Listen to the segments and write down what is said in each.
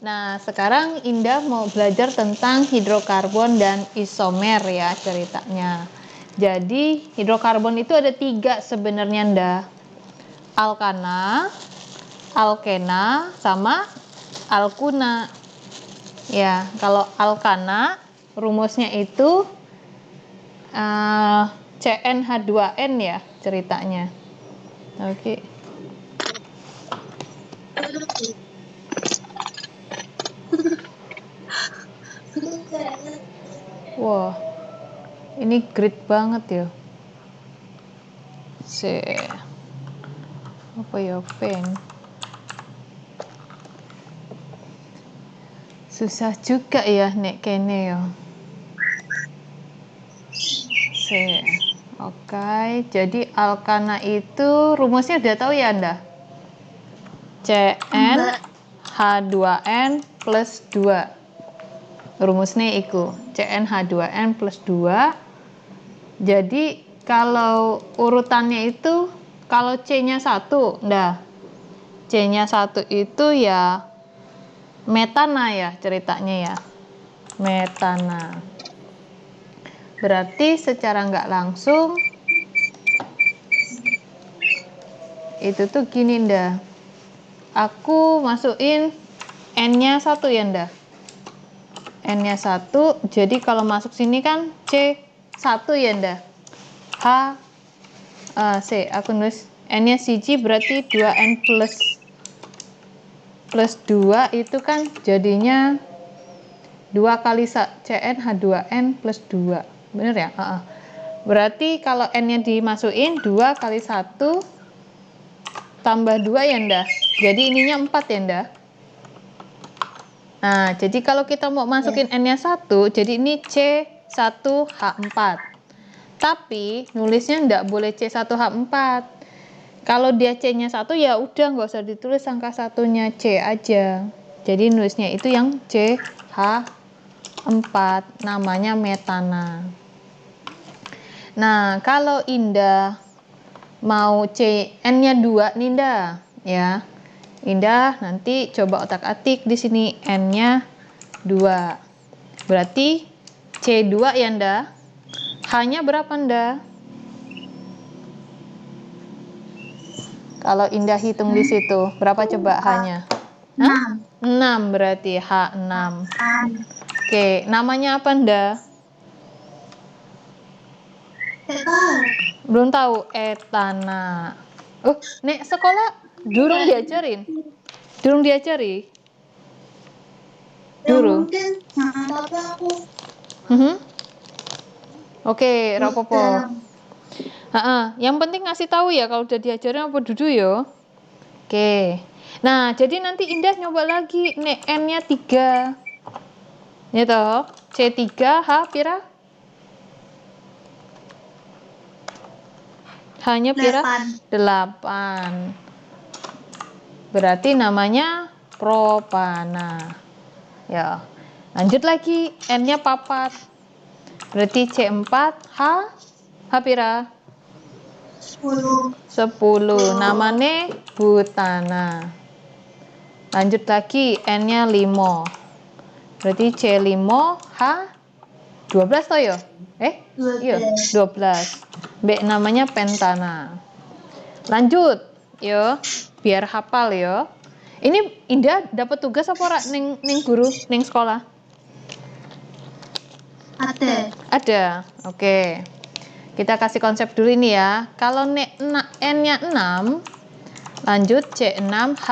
Nah, sekarang Indah mau belajar tentang hidrokarbon dan isomer ya ceritanya. Jadi, hidrokarbon itu ada 3 sebenarnya, Indah. Alkana, alkena, sama alkuna. Ya, kalau alkana, rumusnya itu CnH2n ya ceritanya. Oke. Wah, ini great banget ya. Apa ya, pen. Susah juga ya nek kene ya. Oke, jadi alkana itu rumusnya udah tahu ya Anda? CnH2n plus 2. Rumusnya itu CnH2n plus 2. Jadi kalau urutannya itu, kalau C-nya 1, nah C-nya 1 itu ya metana ya ceritanya ya. Metana. Berarti secara nggak langsung itu tuh gini ndah. Aku masukin N-nya 1 ya ndah. N-nya 1, jadi kalau masuk sini kan C1 ya ndah. C, aku nulis N-nya siji berarti 2N plus 2 itu kan jadinya 2 kali CnH2n plus 2. Bener ya? Berarti kalau N-nya dimasukin 2 kali 1 tambah 2 ya ndah. Jadi ininya 4 ya ndah. Nah, jadi kalau kita mau masukin N-nya 1, jadi ini C1H4. Tapi nulisnya ndak boleh C1H4. Kalau dia C-nya 1 ya udah nggak usah ditulis angka satunya, C aja. Jadi nulisnya itu yang CH4, namanya metana. Nah, kalau Indah mau N-nya 2 nih Indah, ya. Indah nanti coba otak-atik di sini N-nya 2. Berarti C2 ya Indah. H-nya berapa Indah? Kalau Indah hitung di situ, berapa coba H-nya? 6 berarti H6. Oke, namanya apa Indah? Belum tahu, etana. Nek sekolah durung diajarin? Durung diajari? Durung. Tapi aku Oke, rapopo. Yang penting ngasih tahu ya kalau udah diajarin apa dudu ya. Oke. Nah, jadi nanti Indah nyoba lagi nek N-nya 3. Ya toh? C3 H pira? H-nya pira? 8. Berarti namanya propana. Ya. Lanjut lagi, N-nya 4. Berarti C4 H pira? 10. Namanya butana. Lanjut lagi, N-nya 5. Berarti C5 H 12 toh ya? Iya, 12. B namanya pentana. Lanjut, yo. Biar hafal yo. Ini Indah dapat tugas apa ora ning guru ning sekolah? Ada. Oke. Kita kasih konsep dulu ini ya. Kalau N-nya 6, lanjut C6H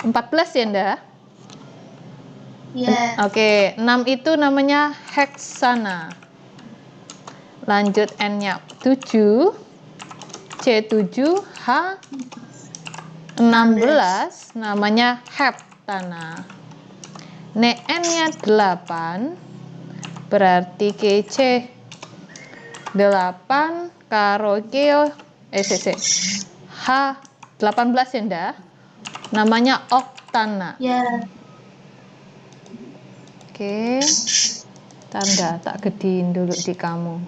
14 ya, Nda? Oke, 6 itu namanya heksana. Lanjut N-nya 7, C7H 16 namanya heptana. Nek N-nya 8 berarti KC 8 karo keo H 18 ya ndak? Namanya oktana. Oke. Tanda tak gedein dulu di kamu.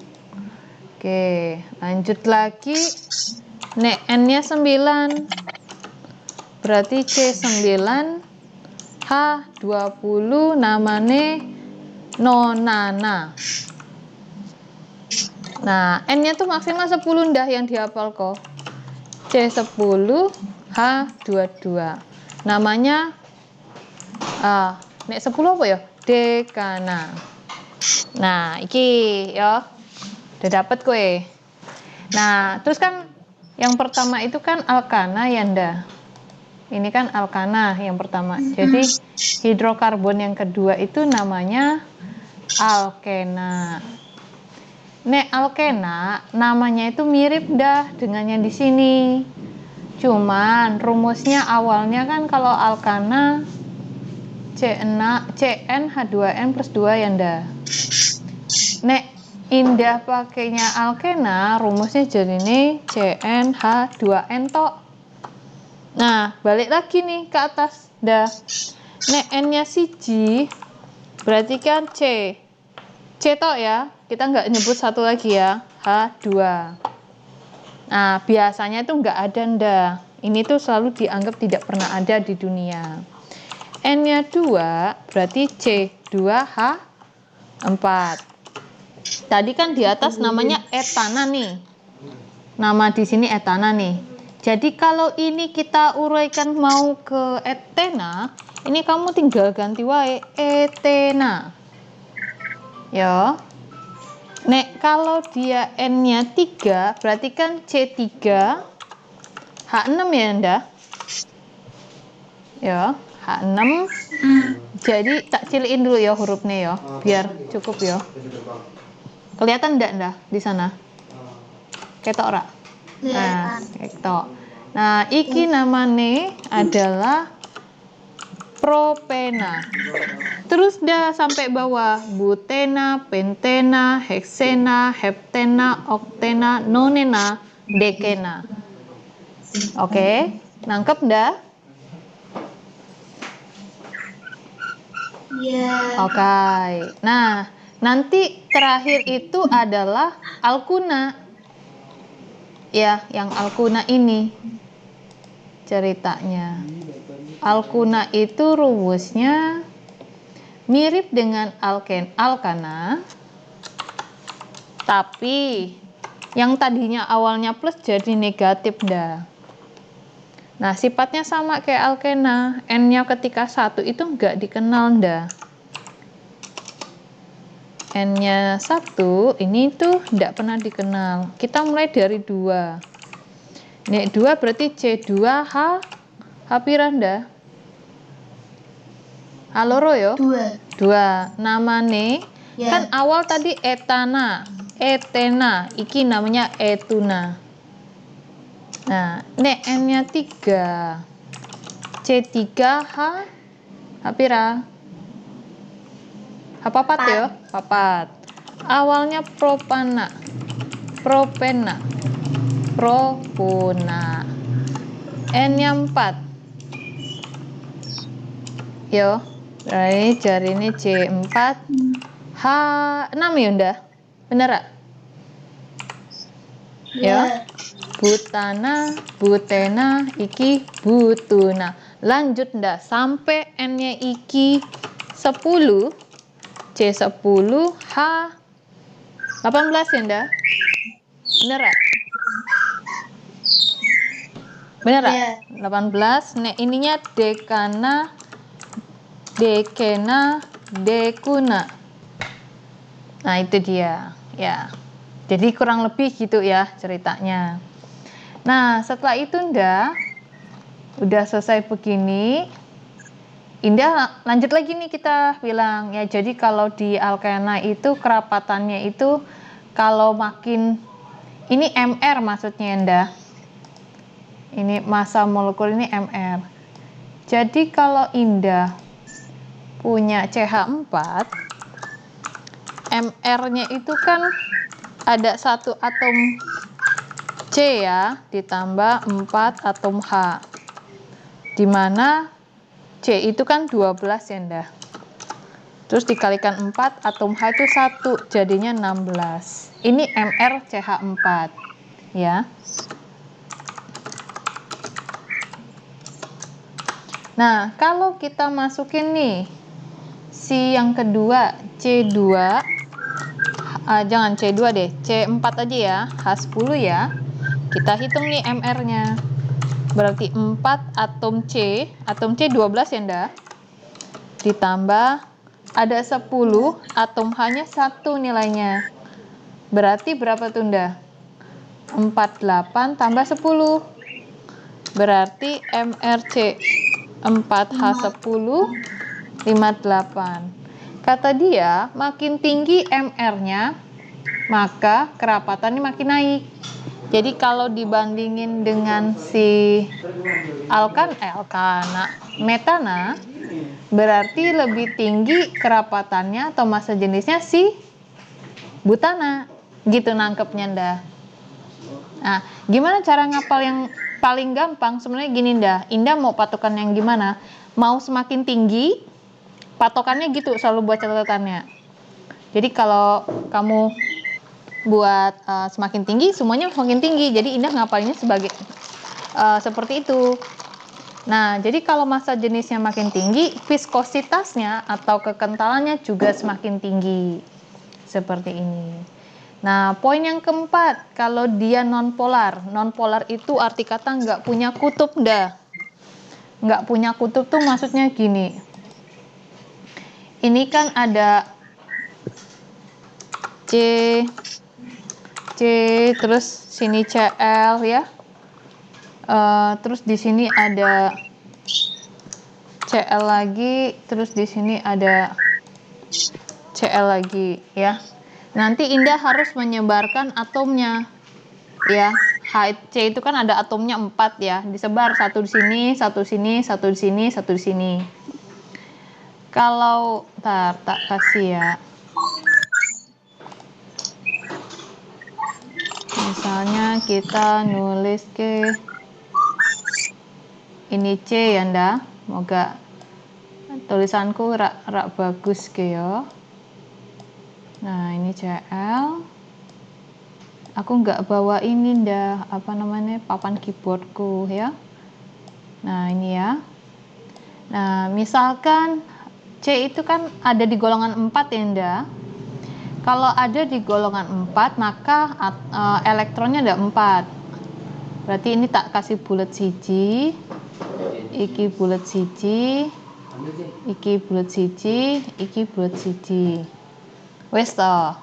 Oke, lanjut lagi. Nek N-nya 9 berarti C9 H20 namanya nonana. Nah, N-nya tuh maksimal 10 ndah yang dihafal kok. C10 H22. Namanya nek 10 apa ya? Dekana. Nah, iki ya. Udah dapet kue. Nah, terus kan yang pertama itu kan alkana ya ndah. Ini kan alkana yang pertama. Jadi hidrokarbon yang kedua itu namanya alkena. Nek alkena namanya itu mirip dah dengan yang di sini. Cuman rumusnya awalnya kan kalau alkana CnH2n plus 2 ya ndah. Nek Indah pakainya alkena, rumusnya jadi ini CnH2n tok. Nah, balik lagi nih ke atas dah. Nek N-nya siji, berarti kan C tok ya. Kita nggak nyebut satu lagi ya, H2. Nah, biasanya itu nggak ada ndah. Ini tuh selalu dianggap tidak pernah ada di dunia. N-nya 2, berarti C2H4. Tadi kan di atas namanya etana nih. Nama di sini etana nih. Jadi kalau ini kita uraikan mau ke etena, ini kamu tinggal ganti wae etena. Ya. Nek kalau dia N-nya 3, berarti kan C3H6 ya, ndah? Ya, H6. Jadi tak ciliin dulu ya hurufnya ya, biar cukup ya. Kelihatan ndak di sana? Ketok ora? Nah, ketok. Nah, iki namanya adalah propena. Terus dah sampai bawah, butena, pentena, heksena, heptena, oktena, nonena, dekena. Oke, nangkep ndak? Iya. Oke. Nah, nanti terakhir itu adalah alkuna. Ya, yang alkuna ini ceritanya. Alkuna itu rumusnya mirip dengan alkana, tapi yang tadinya awalnya plus jadi negatif dah. Nah, sifatnya sama kayak alkena. N-nya ketika 1 itu enggak dikenal dah. N-nya 1 ini tuh enggak pernah dikenal. Kita mulai dari 2. Nek 2 berarti C2H hapiran dah. Aloro yo? 2. Namane kan awal tadi etana, etena, iki namanya etuna. Nah, nek N-nya 3. C3H hapira? H4 ya? Papat. Awalnya propana. Propena. Propuna. N-nya 4. Yo. Berarti jari ini C4 H6 ya ndah? Bener gak? Ya. Butana, butena, iki butuna. Lanjut ndak sampai N-nya iki 10, C10 H 18 ya ndak? Bener gak? Bener gak? 18. Nek ininya dekana, dekena, dekuna. Nah, itu dia. Ya. Jadi kurang lebih gitu ya ceritanya. Nah, setelah itu ndah udah selesai begini. Indah lanjut lagi nih kita bilang ya. Jadi kalau di alkena itu kerapatannya itu kalau makin ini MR maksudnya Indah. Ini massa molekul ini MR. Jadi kalau Indah punya CH4, MR-nya itu kan ada 1 atom C ya, ditambah 4 atom H. Dimana C itu kan 12 ya ndah. Terus dikalikan 4, atom H itu 1, jadinya 16. Ini MrCH4 ya. Nah, kalau kita masukin nih si yang kedua C2, jangan C2 deh, C4 aja ya, H10 ya. Kita hitung nih MR-nya. Berarti 4 atom C 12 ya ndak? Ditambah ada 10, atom H-nya 1 nilainya. Berarti berapa tuh ndak? 48 tambah 10. Berarti MRC 4H10 58. Kata dia, makin tinggi MR-nya, maka kerapatannya makin naik. Jadi kalau dibandingin dengan si metana, berarti lebih tinggi kerapatannya atau massa jenisnya si butana. Gitu nangkepnya ndah. Nah, gimana cara ngapal yang paling gampang? Sebenarnya gini ndah, Indah mau patokan yang gimana? Mau semakin tinggi, patokannya gitu, selalu buat catatannya. Jadi kalau kamu buat semakin tinggi, semuanya semakin tinggi. Jadi Indah ngapalinnya sebagai seperti itu. Nah, jadi kalau massa jenisnya makin tinggi, viskositasnya atau kekentalannya juga semakin tinggi. Seperti ini. Nah, poin yang keempat, kalau dia nonpolar. Nonpolar itu arti kata nggak punya kutub dah. Nggak punya kutub tuh maksudnya gini. Ini kan ada C, terus sini Cl ya. Terus di sini ada Cl lagi, terus di sini ada Cl lagi ya. Nanti Indah harus menyebarkan atomnya ya. HC itu kan ada atomnya 4 ya, disebar satu di sini, satu di sini, satu di sini, satu di sini. Kalau tak kasih ya. Misalnya kita nulis ke ini C ya ndak, moga tulisanku rak bagus ke ya. Nah ini Cl, aku nggak bawa ini ndak, apa namanya, papan keyboardku ya. Nah ini ya. Nah misalkan C itu kan ada di golongan 4 ya ndak. Kalau ada di golongan 4 maka elektronnya ada 4. Berarti ini tak kasih bulat siji, iki bulat siji, iki bulat siji, iki bulat siji. Wes toh.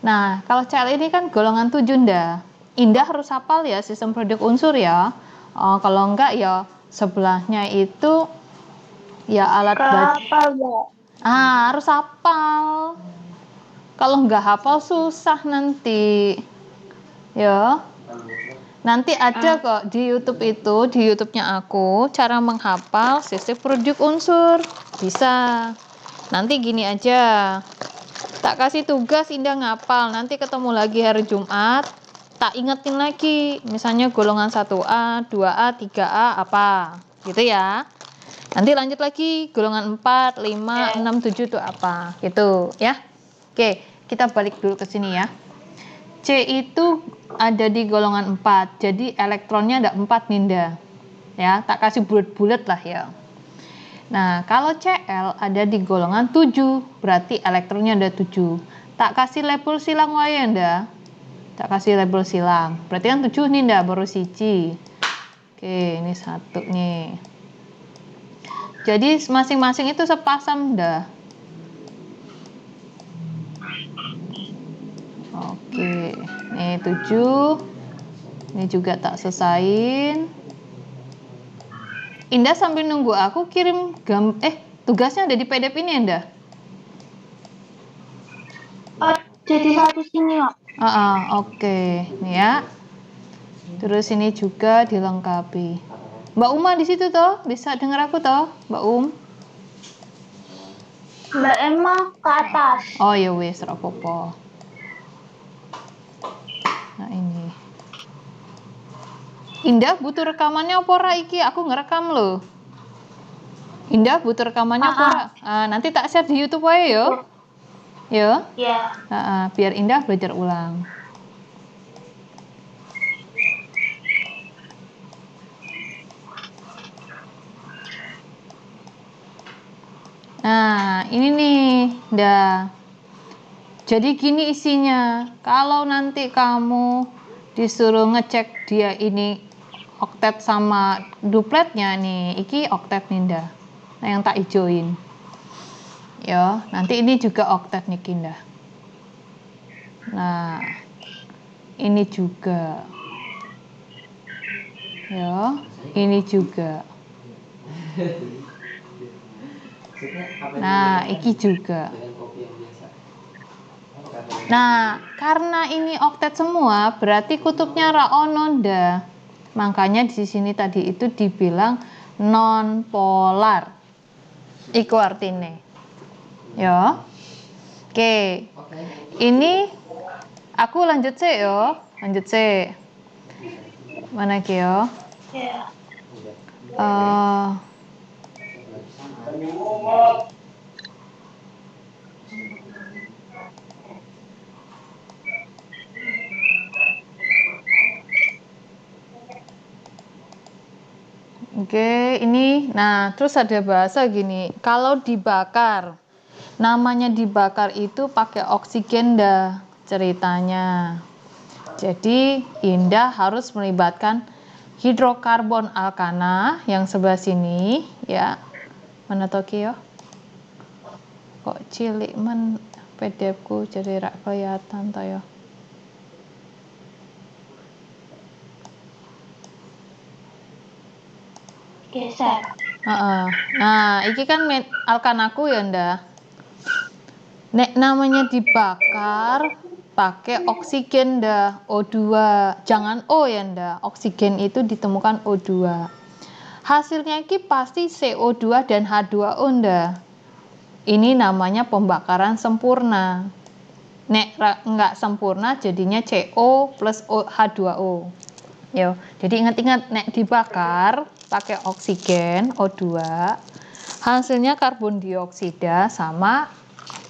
Nah, kalau Cl ini kan golongan 7 ndak. Indah harus hafal ya sistem produk unsur ya. Kalau enggak ya sebelahnya itu ya alat baja. Harus hafal. Kalau nggak hafal susah nanti. Ya. Nanti ada kok di YouTube itu, di YouTube-nya aku, cara menghafal sistem produk unsur. Bisa. Nanti gini aja. Tak kasih tugas Indah ngapal. Nanti ketemu lagi hari Jumat, tak ingetin lagi. Misalnya golongan 1A, 2A, 3A apa. Gitu ya. Nanti lanjut lagi golongan 4, 5, 6, 7 itu apa. Gitu ya. Oke, kita balik dulu ke sini ya. C itu ada di golongan 4, jadi elektronnya ada 4 Ninda. Ya, tak kasih bulat-bulat lah ya. Nah, kalau Cl ada di golongan 7, berarti elektronnya ada 7. Tak kasih label silang wae nda. Tak kasih label silang. Berarti kan 7 nih nda, baru siji. Oke, ini 1 nih. Jadi masing-masing itu sepasang nda. Oke, ini 7. Ini juga tak selesain. Indah sambil nunggu aku kirim tugasnya ada di PDF ini Indah. Jadi satu sini kok. Oke. Nih ya. Terus ini juga dilengkapi. Mbak Uma di situ toh? Bisa dengar aku toh, Mbak Mbak Emma ke atas. Oh ya wes, rapopo. Nah ini. Indah butuh rekamannya apa ora iki? Aku ngerekam loh. Indah butuh rekamannya apa ora? Nanti tak share di YouTube aja yo. Yo. Ya. Biar Indah belajar ulang. Nah, ini nih, dah. Jadi gini isinya. Kalau nanti kamu disuruh ngecek dia ini oktet sama dupletnya nih, iki oktet nih dah. Nah, yang tak ijoin. Ya, nanti ini juga oktet nih Kinda. Nah, ini juga. Ya, ini juga. Nah, iki juga. Nah, karena ini oktet semua, berarti kutubnya ra ono nda. Makanya di sini tadi itu dibilang non polar. Iku artine. Ya. Oke. Ini aku lanjut sih yo. Lanjut sih. Mana ki yo? Ya. Oke, ini, nah terus ada bahasa gini, kalau dibakar, namanya dibakar itu pakai oksigen dah ceritanya. Jadi Indah harus melibatkan hidrokarbon alkana yang sebelah sini, ya. Mana Tokyo? Kok cilik men PDF ku jadi rak kelihatan toh ya. Geser. Nah, iki kan alkanaku ya ndak. Nek namanya dibakar pakai oksigen dah O2. Jangan O ya ndak. Oksigen itu ditemukan O2. Hasilnya iki pasti CO2 dan H2O ndak. Ini namanya pembakaran sempurna. Nek enggak sempurna jadinya CO plus H2O. Yo, jadi ingat-ingat nek dibakar pakai oksigen O2, hasilnya karbon dioksida sama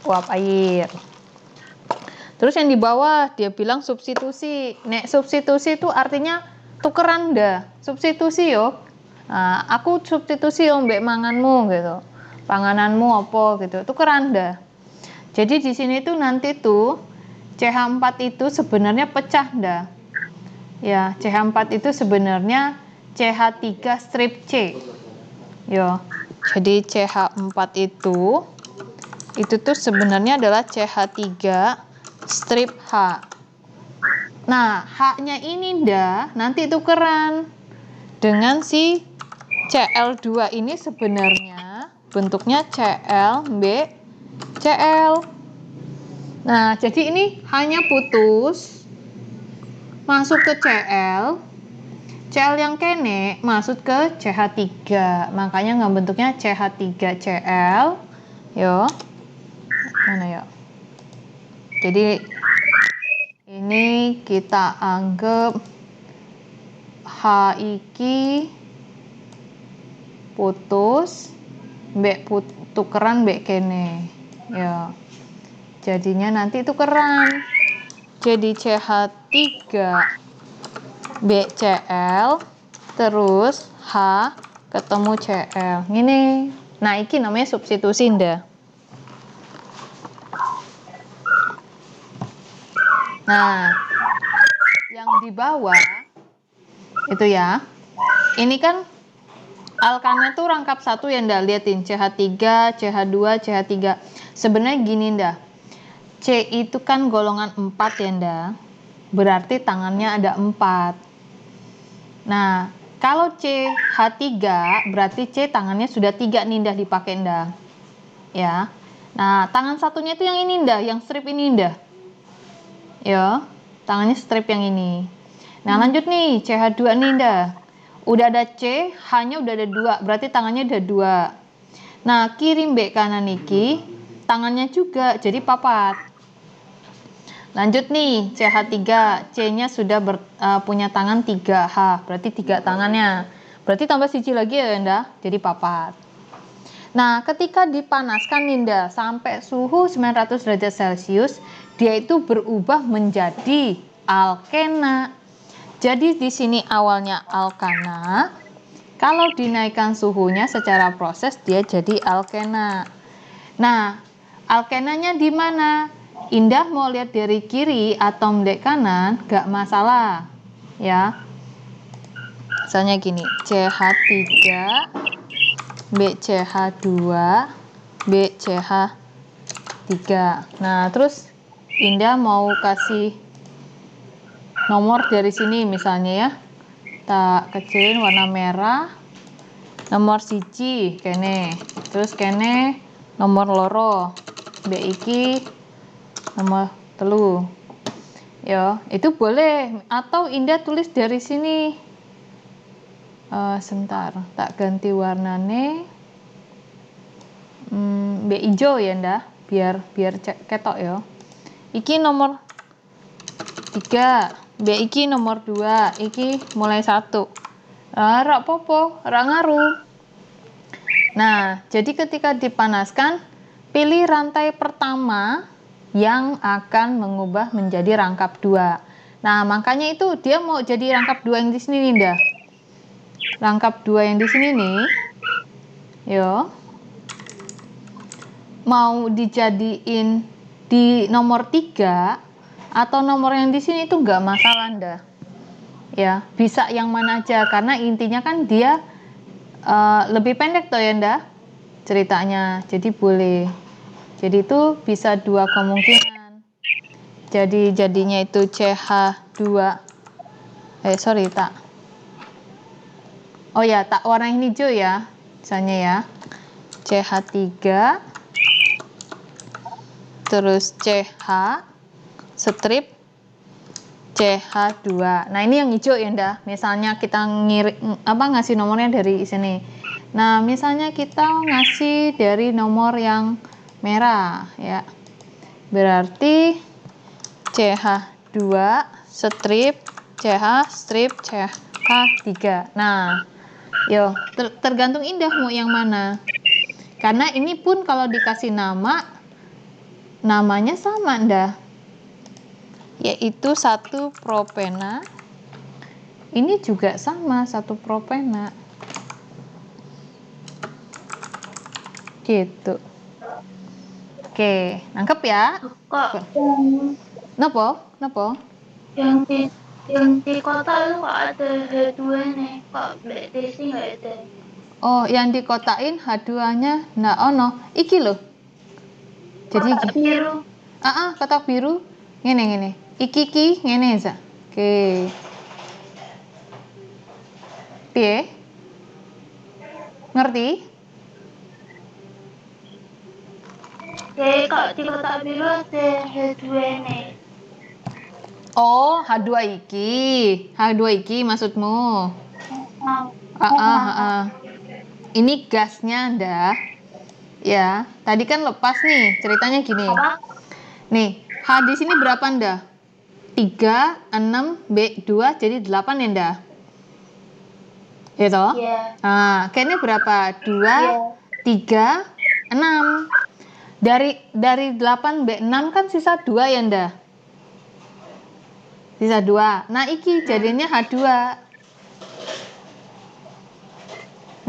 uap air. Terus yang di bawah dia bilang substitusi. Nek substitusi itu artinya tukeran dah. Substitusi yo. Nah, aku substitusi yo mbek manganmu gitu. Pangananmu apa gitu. Tukeran dah. Jadi di sini tuh nanti tuh CH4 itu sebenarnya pecah dah. Ya, CH4 itu sebenarnya CH3 strip C. Yo. Jadi CH4 itu tuh sebenarnya adalah CH3 strip H. Nah, H-nya ini nanti tukeran dengan si Cl2 ini sebenarnya bentuknya Cl B Cl. Nah, jadi ini hanya putus masuk ke Cl, Cl yang kene masuk ke CH3, makanya nggak bentuknya CH3Cl. Yo, mana ya? Jadi ini kita anggap H iki putus, tukeran mbek kene. Ya, jadinya nanti tukeran. Jadi CH3 BCl terus H ketemu Cl. Gini. Nah, iki namanya substitusi nda. Nah, yang di bawah itu ya. Ini kan alkana tuh rangkap satu ya nda, liatin CH3, CH2, CH3. Sebenarnya gini nda. C itu kan golongan 4 ya nda. Berarti tangannya ada 4. Nah, kalau CH3 berarti C tangannya sudah 3 nih nda dipakai nda. Ya. Nah, tangan satunya itu yang ini nda, yang strip ini nda. Ya, tangannya strip yang ini. Nah, lanjut nih, CH2 nih nda. Udah ada C, H-nya udah ada 2, berarti tangannya udah 2. Nah, kiri mbek kanan iki tangannya juga jadi papat. Lanjut nih, CH3, C-nya sudah punya tangan 3H, berarti 3 tangannya. Berarti tambah siji lagi ya, nda, jadi papat. Nah, ketika dipanaskan Ninda sampai suhu 900 derajat Celcius, dia itu berubah menjadi alkena. Jadi di sini awalnya alkana, kalau dinaikkan suhunya secara proses dia jadi alkena. Nah, alkenanya di mana? Indah mau lihat dari kiri atau mendek kanan, gak masalah. Ya. Misalnya gini, CH3, BCH2, BCH3. Nah, terus Indah mau kasih nomor dari sini misalnya ya. Tak kecilin warna merah. Nomor siji kene. Terus kene nomor loro. B iki nomor telu. Ya, itu boleh atau Indah tulis dari sini. Sebentar, tak ganti warnane. B hijau ya ndah, biar ketok ya. Iki nomor 3, B iki nomor 2, iki mulai 1. Rak popo, rak ngaruh. Nah, jadi ketika dipanaskan, pilih rantai pertama yang akan mengubah menjadi rangkap 2. Nah, makanya itu dia mau jadi rangkap 2 yang di sini nih, ndah. Rangkap 2 yang di sini nih. Yo. Mau dijadiin di nomor 3 atau nomor yang di sini itu nggak masalah ndah. Ya, bisa yang mana aja karena intinya kan dia lebih pendek toh ya ndah ceritanya. Jadi boleh. Jadi itu bisa 2 kemungkinan. Jadi jadinya itu CH2. Sorry tak. Oh ya, tak warna yang hijau ya. Misalnya ya. CH3 terus CH strip CH2. Nah, ini yang hijau ya, ndah. Misalnya kita ngasih nomornya dari sini. Nah, misalnya kita ngasih dari nomor yang merah ya. Berarti CH2 strip CH strip CH3. Nah, yo tergantung Indah mau yang mana. Karena ini pun kalau dikasih namanya sama ndah, yaitu 1 propena. Ini juga sama 1 propena gitu. Oke, nangkep ya? Kok Nopo yang di kota itu kok ada H2 nih, kok Mbak Desi nggak ada? Oh, yang dikotain H2-nya nah ono iki loh. Jadi Kotak biru. kotak biru ngene iki ngene za. Oke. Piye? Ngerti? Kok di kotak biru ada H2 nih. Oh, H2 iki maksudmu. Ini gasnya ndah. Ya, tadi kan lepas nih, ceritanya gini. Apa? Nih, H di sini berapa ndah? 3, 6, B2 jadi 8 ya ndah? Ya toh? Iya. Nah, kayaknya berapa? 2, Iya. 3, 6. Dari 8 B6 kan sisa 2 ya ndah? Sisa 2. Nah, iki jadinya H2.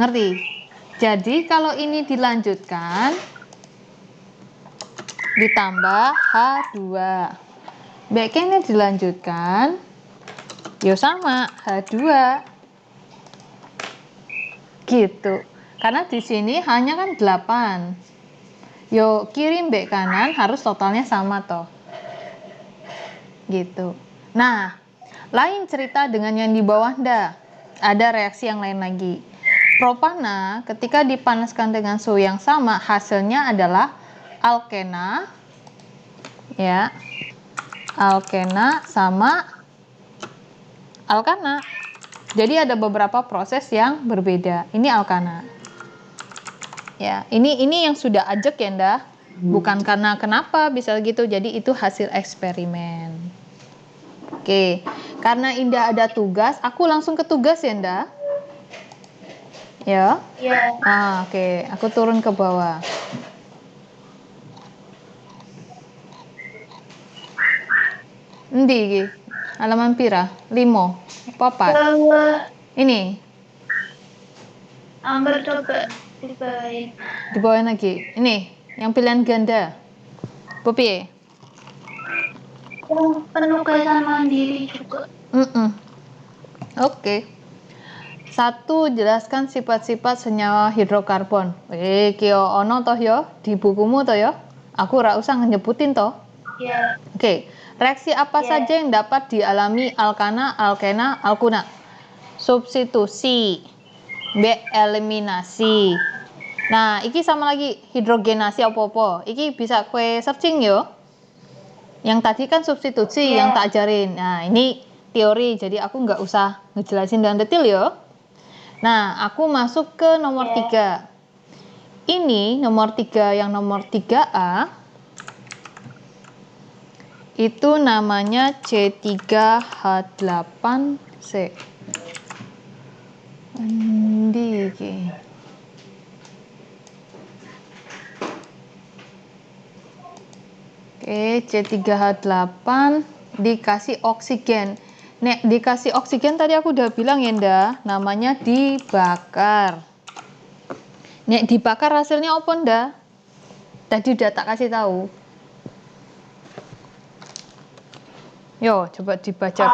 Ngerti? Jadi kalau ini dilanjutkan ditambah H2. Mbak ini dilanjutkan ya sama H2. Gitu. Karena di sini hanya kan 8. Yo kiri mbak kanan harus totalnya sama toh. Gitu. Nah, lain cerita dengan yang di bawah ndak. Ada reaksi yang lain lagi. Propana ketika dipanaskan dengan suhu yang sama hasilnya adalah alkena ya. Alkena sama alkana. Jadi ada beberapa proses yang berbeda. Ini alkana. Ya, ini yang sudah ajak ya ndah. Bukan karena kenapa bisa gitu. Jadi itu hasil eksperimen. Oke, karena Indah ada tugas, aku langsung ke tugas ya ndah. Ya. Iya. Oke, aku turun ke bawah. Endi iki? Halaman pira? 5. Papat. Bawah. Ini Amber coba dibawain. di bawah lagi. Ini. Yang pilihan ganda. Piye? Yang penugasan mandiri juga. Oke. 1. Jelaskan sifat-sifat senyawa hidrokarbon. Kyo ono toh yo di bukumu toh yo. Aku ora usah nyebutin toh. Ya. Oke. Reaksi apa saja yang dapat dialami alkana, alkena, alkuna? Substitusi, eliminasi. Nah, iki sama lagi hidrogenasi apa-apa. Iki bisa kue searching yo. Yang tadi kan substitusi yang tak ajarin. Nah, ini teori, jadi aku nggak usah ngejelasin dengan detail yo. Nah, aku masuk ke nomor 3. Ini nomor 3, yang nomor 3A itu namanya C3H8C. Endi iki? Oke, C3H8 dikasih oksigen. Nek dikasih oksigen tadi aku udah bilang ya nda, namanya dibakar. Nek dibakar hasilnya apa nda? Tadi udah tak kasih tahu. Yo, coba dibaca.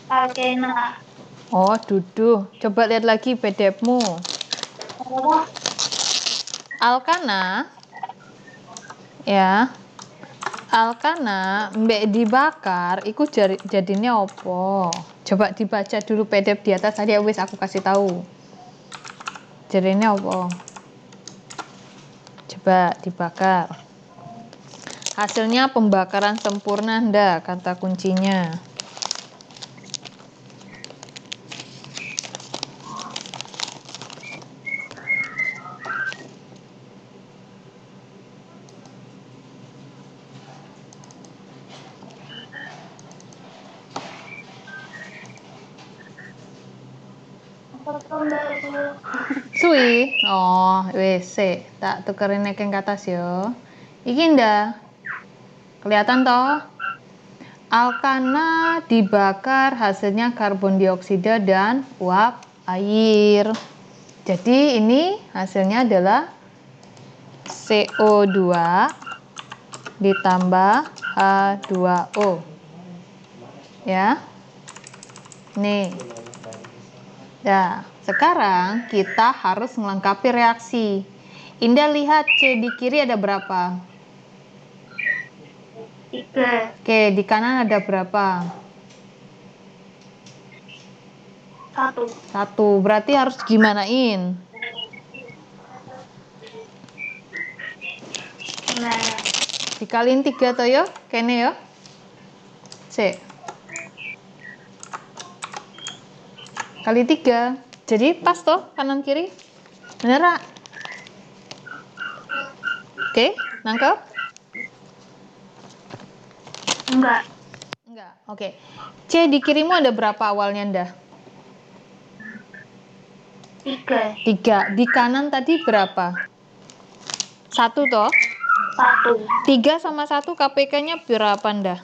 Alkena. Oh, duduh. Coba lihat lagi PDF-mu. Alkana. Ya. Alkana mbek dibakar iku jadinya opo? Coba dibaca dulu PDF di atas tadi wis aku kasih tahu. Jadinya opo? Coba dibakar. Hasilnya pembakaran sempurna ndak kata kuncinya. Suwi. Oh, wis tak tukerin nek yang atas yo. Iki ndak. Kelihatan toh? Alkana dibakar hasilnya karbon dioksida dan uap air. Jadi ini hasilnya adalah CO2 ditambah H2O. Ya. Nih. Nah, sekarang kita harus melengkapi reaksi. Indah lihat C di kiri ada berapa? 3. Oke, di kanan ada berapa? 1. 1. Berarti harus gimanain? Gimana? Dikaliin 3 toh yo, kene yo. C. Kali 3. Jadi pas toh kanan kiri? Bener gak? Oke, nangkep? Enggak. Enggak. Oke. C di kirimu ada berapa awalnya ndah? 3. 3. Di kanan tadi berapa? 1 toh? 1. 3 sama 1 KPK-nya berapa ndah?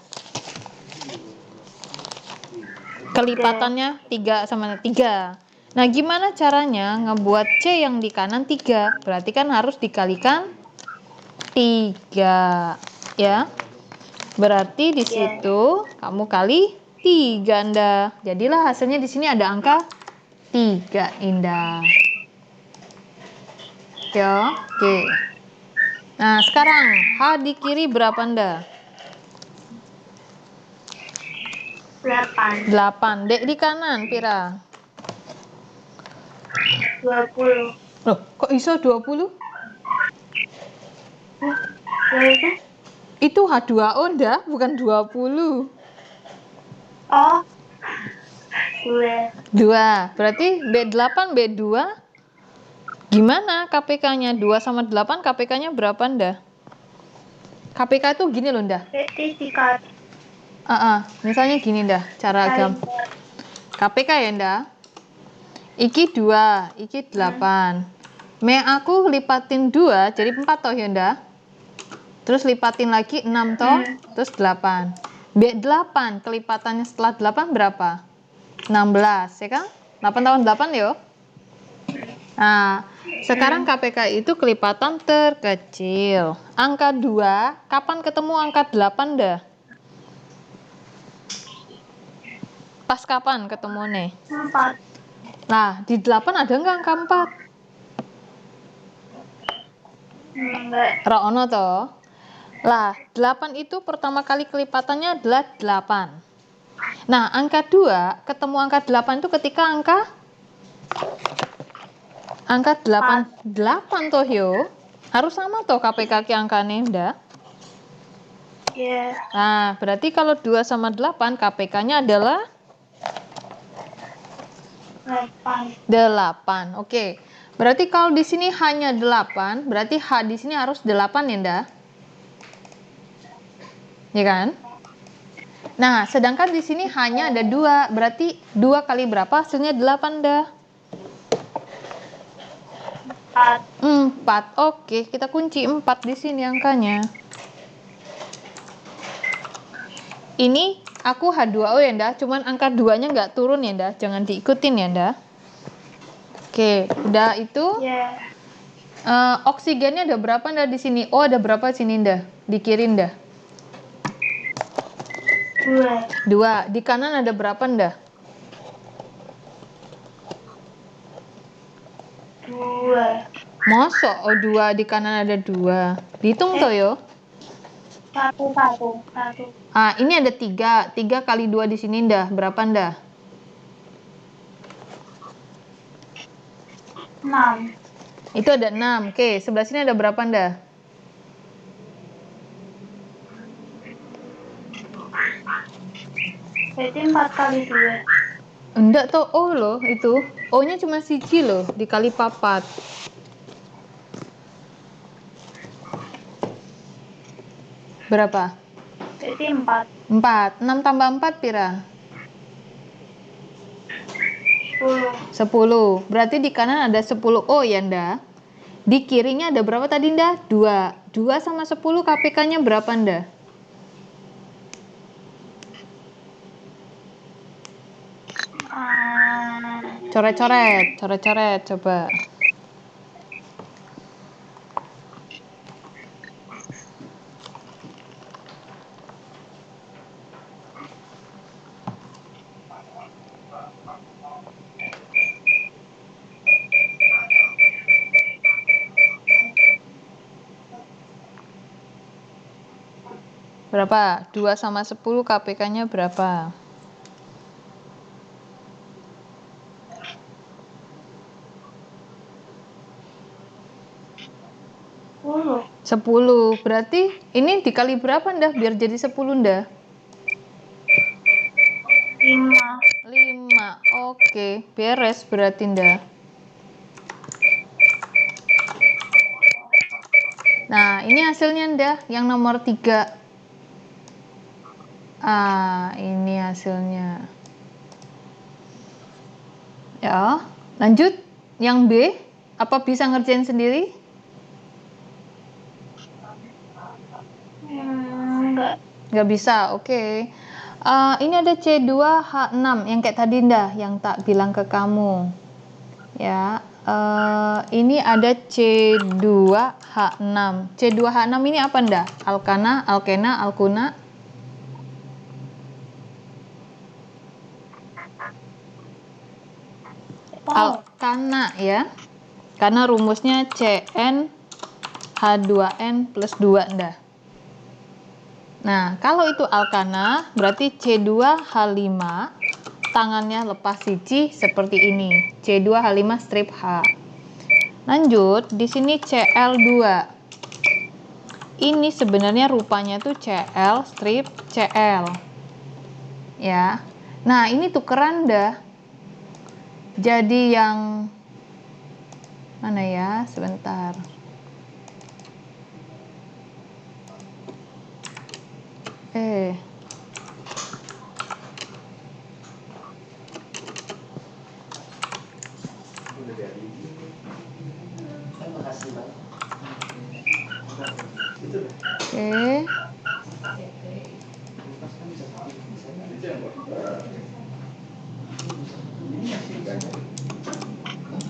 Kelipatannya 3 sama 3. Nah, gimana caranya ngebuat C yang di kanan 3? Berarti kan harus dikalikan 3. Ya. Berarti di situ kamu kali 3 ndah. Jadilah hasilnya di sini ada angka 3 Indah. Ya, oke. Nah, sekarang H di kiri berapa ndah? 8. 8. Dek di kanan pira? 20. Loh, kok iso 20? Berarti? Itu H2O ndah, bukan 20. Oh. 2. 2. Berarti B8 B2 gimana KPK-nya? 2 sama 8 KPK-nya berapa ndah? KPK itu gini loh ndah. Berarti dikali. Misalnya gini ndah, cara KPK ya ndah. Iki 2, iki 8. Me aku lipatin 2 jadi 4 toh ya ndah. Terus lipatin lagi 6 toh, terus 8. B8 kelipatannya setelah 8 berapa? 16, ya kan? 8 tambah 8 yo. Nah, sekarang KPK itu kelipatan terkecil. Angka 2, kapan ketemu angka 8 dah? Pas kapan ketemu nih? 4. Nah, di 8 ada nggak angka 4? Enggak. Ra ono toh? Lah, 8 itu pertama kali kelipatannya adalah 8. Nah, angka 2 ketemu angka 8 itu ketika angka 8 toh yo. Harus sama toh KPK angkanya ndak? Ya. Nah, berarti kalau 2 sama 8 KPK-nya adalah 8. Oke. Berarti kalau di sini hanya 8, berarti H di sini harus 8 ya, ndak? Ya kan? Nah, sedangkan di sini hanya ada 2, berarti 2 kali berapa hasilnya 8 dah? 4. Oke, kita kunci 4 di sini angkanya. Ini aku H2O ya, ndak? Cuman angka 2-nya nggak turun ya, ndak? Jangan diikutin ya, ndak? Oke, udah itu. Ya. Oksigennya ada berapa ndak di sini? Oh, ada berapa sini, ndak? Di kiri, ndak? 2. Di kanan ada berapa, ndak? 2. Mosok oh 2 di kanan ada 2. Dihitung toh yo. 1. Ah, ini ada 3. 3 kali 2 di sini ndah. Berapa ndah? 6. Itu ada 6. Oke, sebelah sini ada berapa ndah? Berarti 4 kali 2. Enggak toh, oh loh itu. O-nya cuma siji loh, dikali papat. Berapa? Berarti 4. 4. 6 tambah 4 pira? 10. Berarti di kanan ada 10 O ya, ndah? Di kirinya ada berapa tadi, ndah? 2. 2 sama 10 KPK-nya berapa, ndah? Coret-coret coba. Berapa? 2 sama 10 KPK-nya berapa? 10. Berarti ini dikali berapa, ndah? Biar jadi 10, ndah? 5. Oke, beres berarti, ndah. Nah, ini hasilnya, ndah, yang nomor 3. Ah, ini hasilnya. Ya, lanjut. Yang B, apa bisa ngerjain sendiri? Nggak bisa, oke. Ini ada C2H6 yang kayak tadi, ndah, yang tak bilang ke kamu. Ya, ini ada C2H6. C2H6 ini apa, ndah? Alkana, alkena, alkuna? Alkana ya. Karena rumusnya CnH2n plus 2, ndah. Nah, kalau itu alkana, berarti C2H5 tangannya lepas siji seperti ini. C2H5 strip H. Lanjut, di sini Cl2. Ini sebenarnya rupanya tuh Cl strip Cl. Ya. Nah, ini tukeran dah. Jadi yang mana ya? Sebentar. Oke.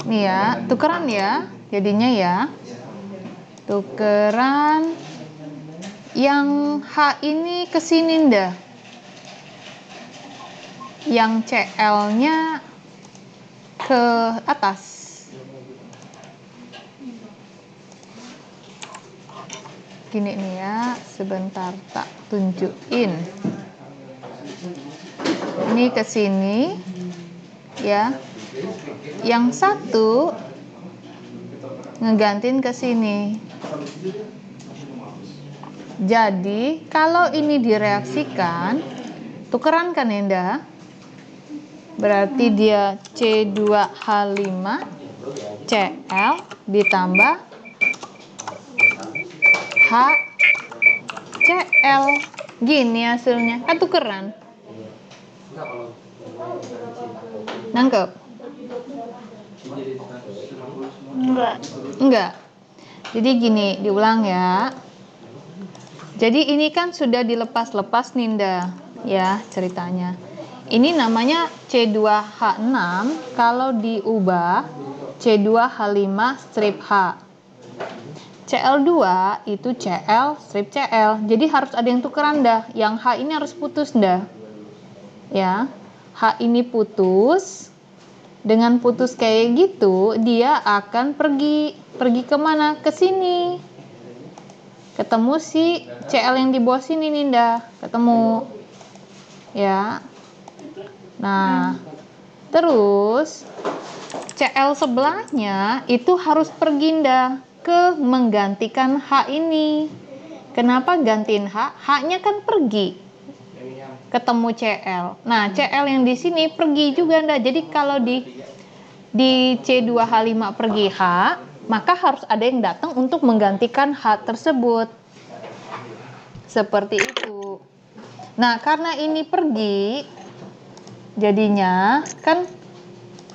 Nih ya, tukeran ya. Jadinya ya. Tukeran yang H ini ke sini ndah. Yang CL-nya ke atas. Gini nih ya, sebentar tak tunjukin. Ini ke sini ya. Yang satu ngegantiin ke sini. Jadi, kalau ini direaksikan, tukeran kan Enda? Berarti dia C2H5 Cl ditambah HCl. Gini hasilnya. Kan tukeran. Nangkep? Enggak. Jadi gini, diulang ya. Jadi ini kan sudah dilepas-lepas Ninda ya ceritanya. Ini namanya C2H6 kalau diubah C2H5 strip H. Cl2 itu Cl strip Cl. Jadi harus ada yang tukeran dah. Yang H ini harus putus dah. Ya. H ini putus. Dengan putus kayak gitu, dia akan pergi. Pergi kemana? Ke sini. Ketemu si Cl yang di bawah sini Ninda. Ketemu. Ya. Nah, terus Cl sebelahnya itu harus pergi Nda ke menggantikan H ini. Kenapa gantiin H? H-nya kan pergi. Ketemu Cl. Nah, Cl yang di sini pergi juga Nda. Jadi kalau di C2H5 pergi H, maka harus ada yang datang untuk menggantikan H tersebut. Seperti itu. Nah, karena ini pergi, jadinya kan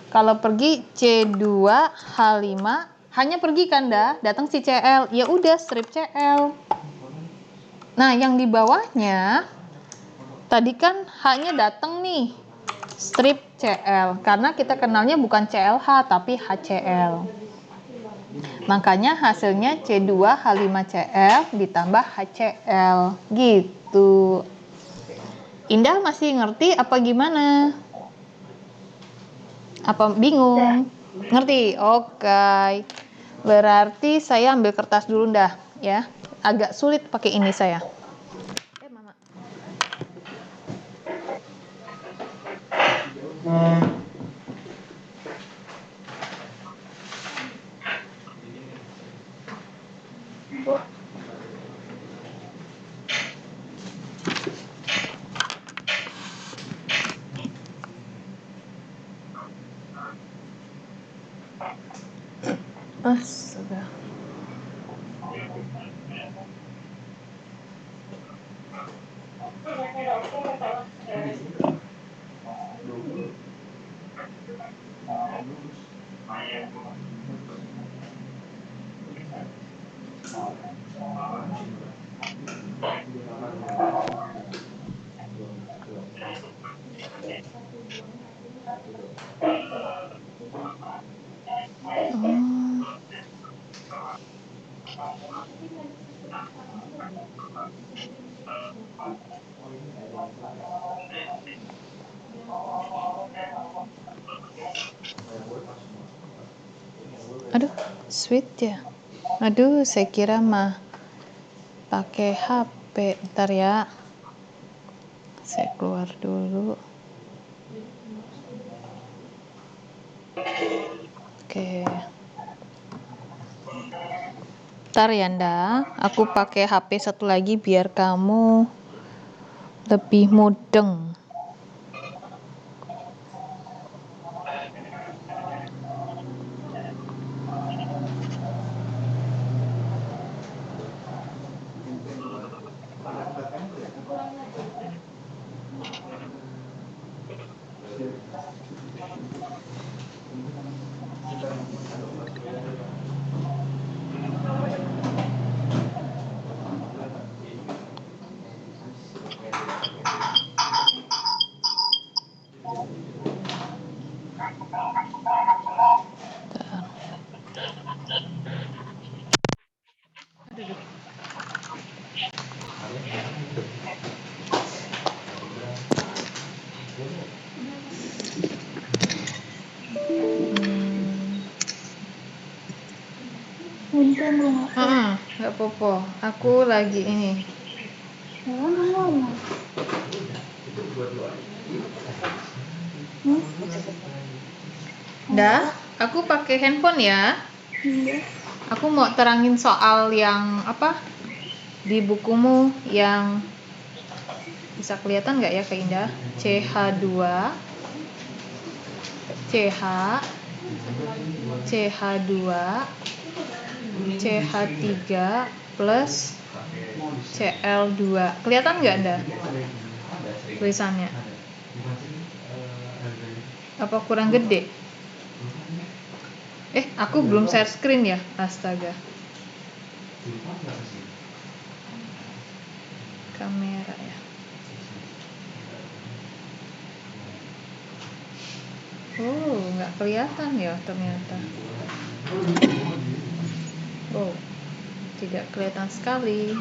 kalau pergi C2H5 hanya pergi kan datang si Cl. Ya udah strip Cl. Nah, yang di bawahnya tadi kan H-nya datang nih. Strip Cl. Karena kita kenalnya bukan CLH tapi HCl. Makanya hasilnya C2H5Cl ditambah HCl. Gitu. Indah masih ngerti apa gimana? Apa bingung? Ngerti? Oke. Berarti saya ambil kertas dulu dah ya. Agak sulit pakai ini saya. Mama. Astaga. Aduh, sweet ya. Aduh, saya kira mah pakai HP. Bentar ya. Saya keluar dulu. Oke. Bentar ya, Nda. Aku pakai HP satu lagi biar kamu lebih mudeng. ngomong. Nggak apa-apa. Aku lagi ini. Ngomong. Dah, aku pakai handphone ya. Iya. Aku mau terangin soal yang apa di bukumu yang bisa kelihatan nggak ya Kak Indah? CH2, CH, CH2, CH3 plus CL2. Kelihatan nggak Anda tulisannya? Apa kurang gede? Aku belum share screen ya, astaga. Kamera ya. Oh, nggak kelihatan ya ternyata. Oh, tidak kelihatan sekali.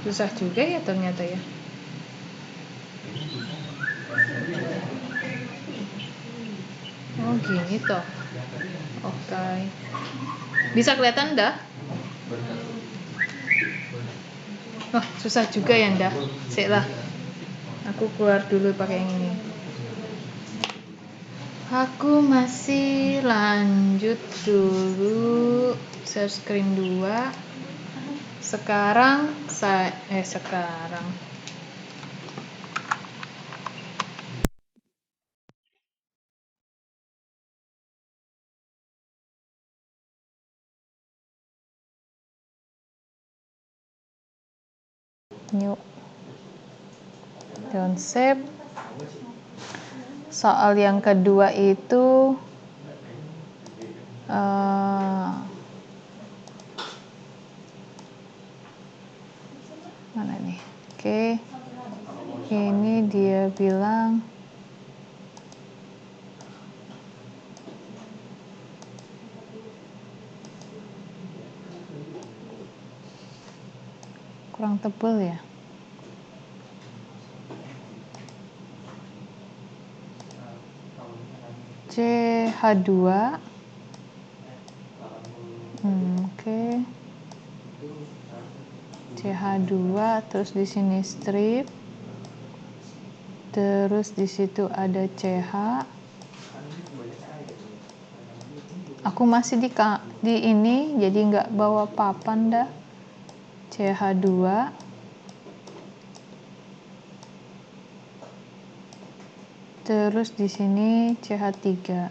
Susah juga ya ternyata ya. Oh gini toh. Oke. Bisa kelihatan dah? Wah susah juga ya dah. Sik lah. Aku keluar dulu pakai yang ini. Aku masih lanjut dulu share screen 2. Sekarang new konsep. Soal yang kedua itu mana nih? Oke. Ini dia bilang kurang tebal ya. CH2 oke. CH2 terus di sini strip. Terus di situ ada CH. Aku masih di ini jadi nggak bawa papan dah. CH2 terus di sini CH3.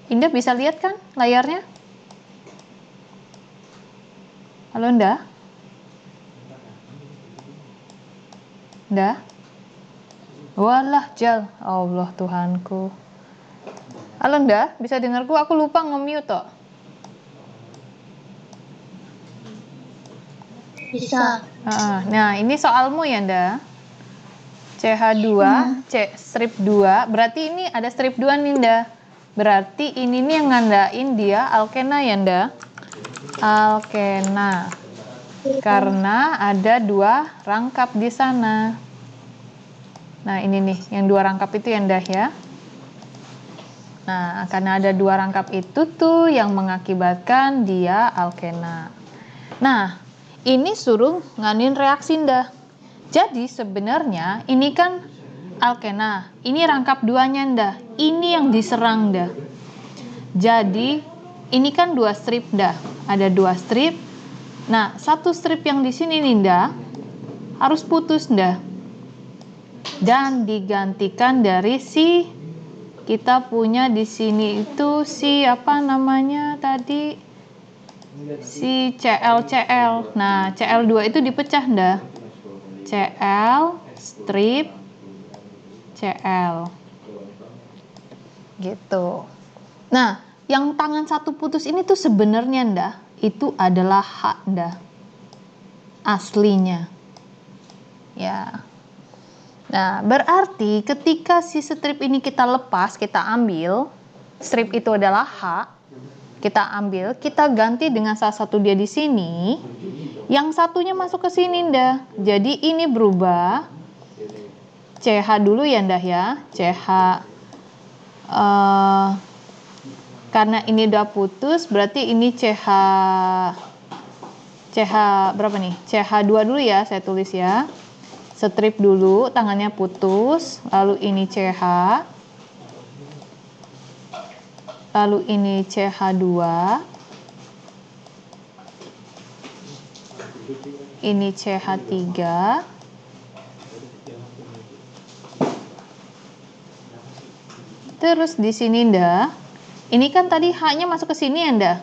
Indah bisa lihat kan layarnya? Halo Indah? Indah? Walah Jal, Allah Tuhanku. Halo Indah, bisa dengarku? Aku lupa nge-mute toh. Bisa. Nah, ini soalmu ya, Nda. CH2, strip 2, berarti ini ada strip 2 nih, Nda. Berarti ini nih yang ngandain dia alkena ya, Nda. Alkena. Karena ada 2 rangkap di sana. Nah, ini nih, yang 2 rangkap itu ya, Nda ya. Nah, karena ada 2 rangkap itu tuh yang mengakibatkan dia alkena. Nah, ini suruh nganin reaksi Nda. Jadi sebenarnya ini kan alkena, ini rangkap 2-nya Nda. Ini yang diserang Nda. Jadi ini kan 2 strip Nda. Ada 2 strip. Nah, 1 strip yang di sini nih Nda harus putus Nda. Dan digantikan dari si kita punya di sini itu si apa namanya tadi? Si CL. Nah, CL2 itu dipecah Nda. CL strip CL. Gitu. Nah, yang tangan satu putus ini tuh sebenarnya Nda, itu adalah H Nda. Aslinya. Ya. Nah, berarti ketika si strip ini kita lepas, kita ambil, strip itu adalah H, kita ambil, kita ganti dengan salah satu dia di sini, yang satunya masuk ke sini Nda. Jadi ini berubah CH dulu ya Nda ya, CH karena ini udah putus, berarti ini CH berapa nih? CH2 dulu ya, saya tulis ya. Strip dulu, tangannya putus, lalu ini CH, lalu ini CH2, ini CH3, terus di sini nda, ini kan tadi H-nya masuk ke sini ya nda,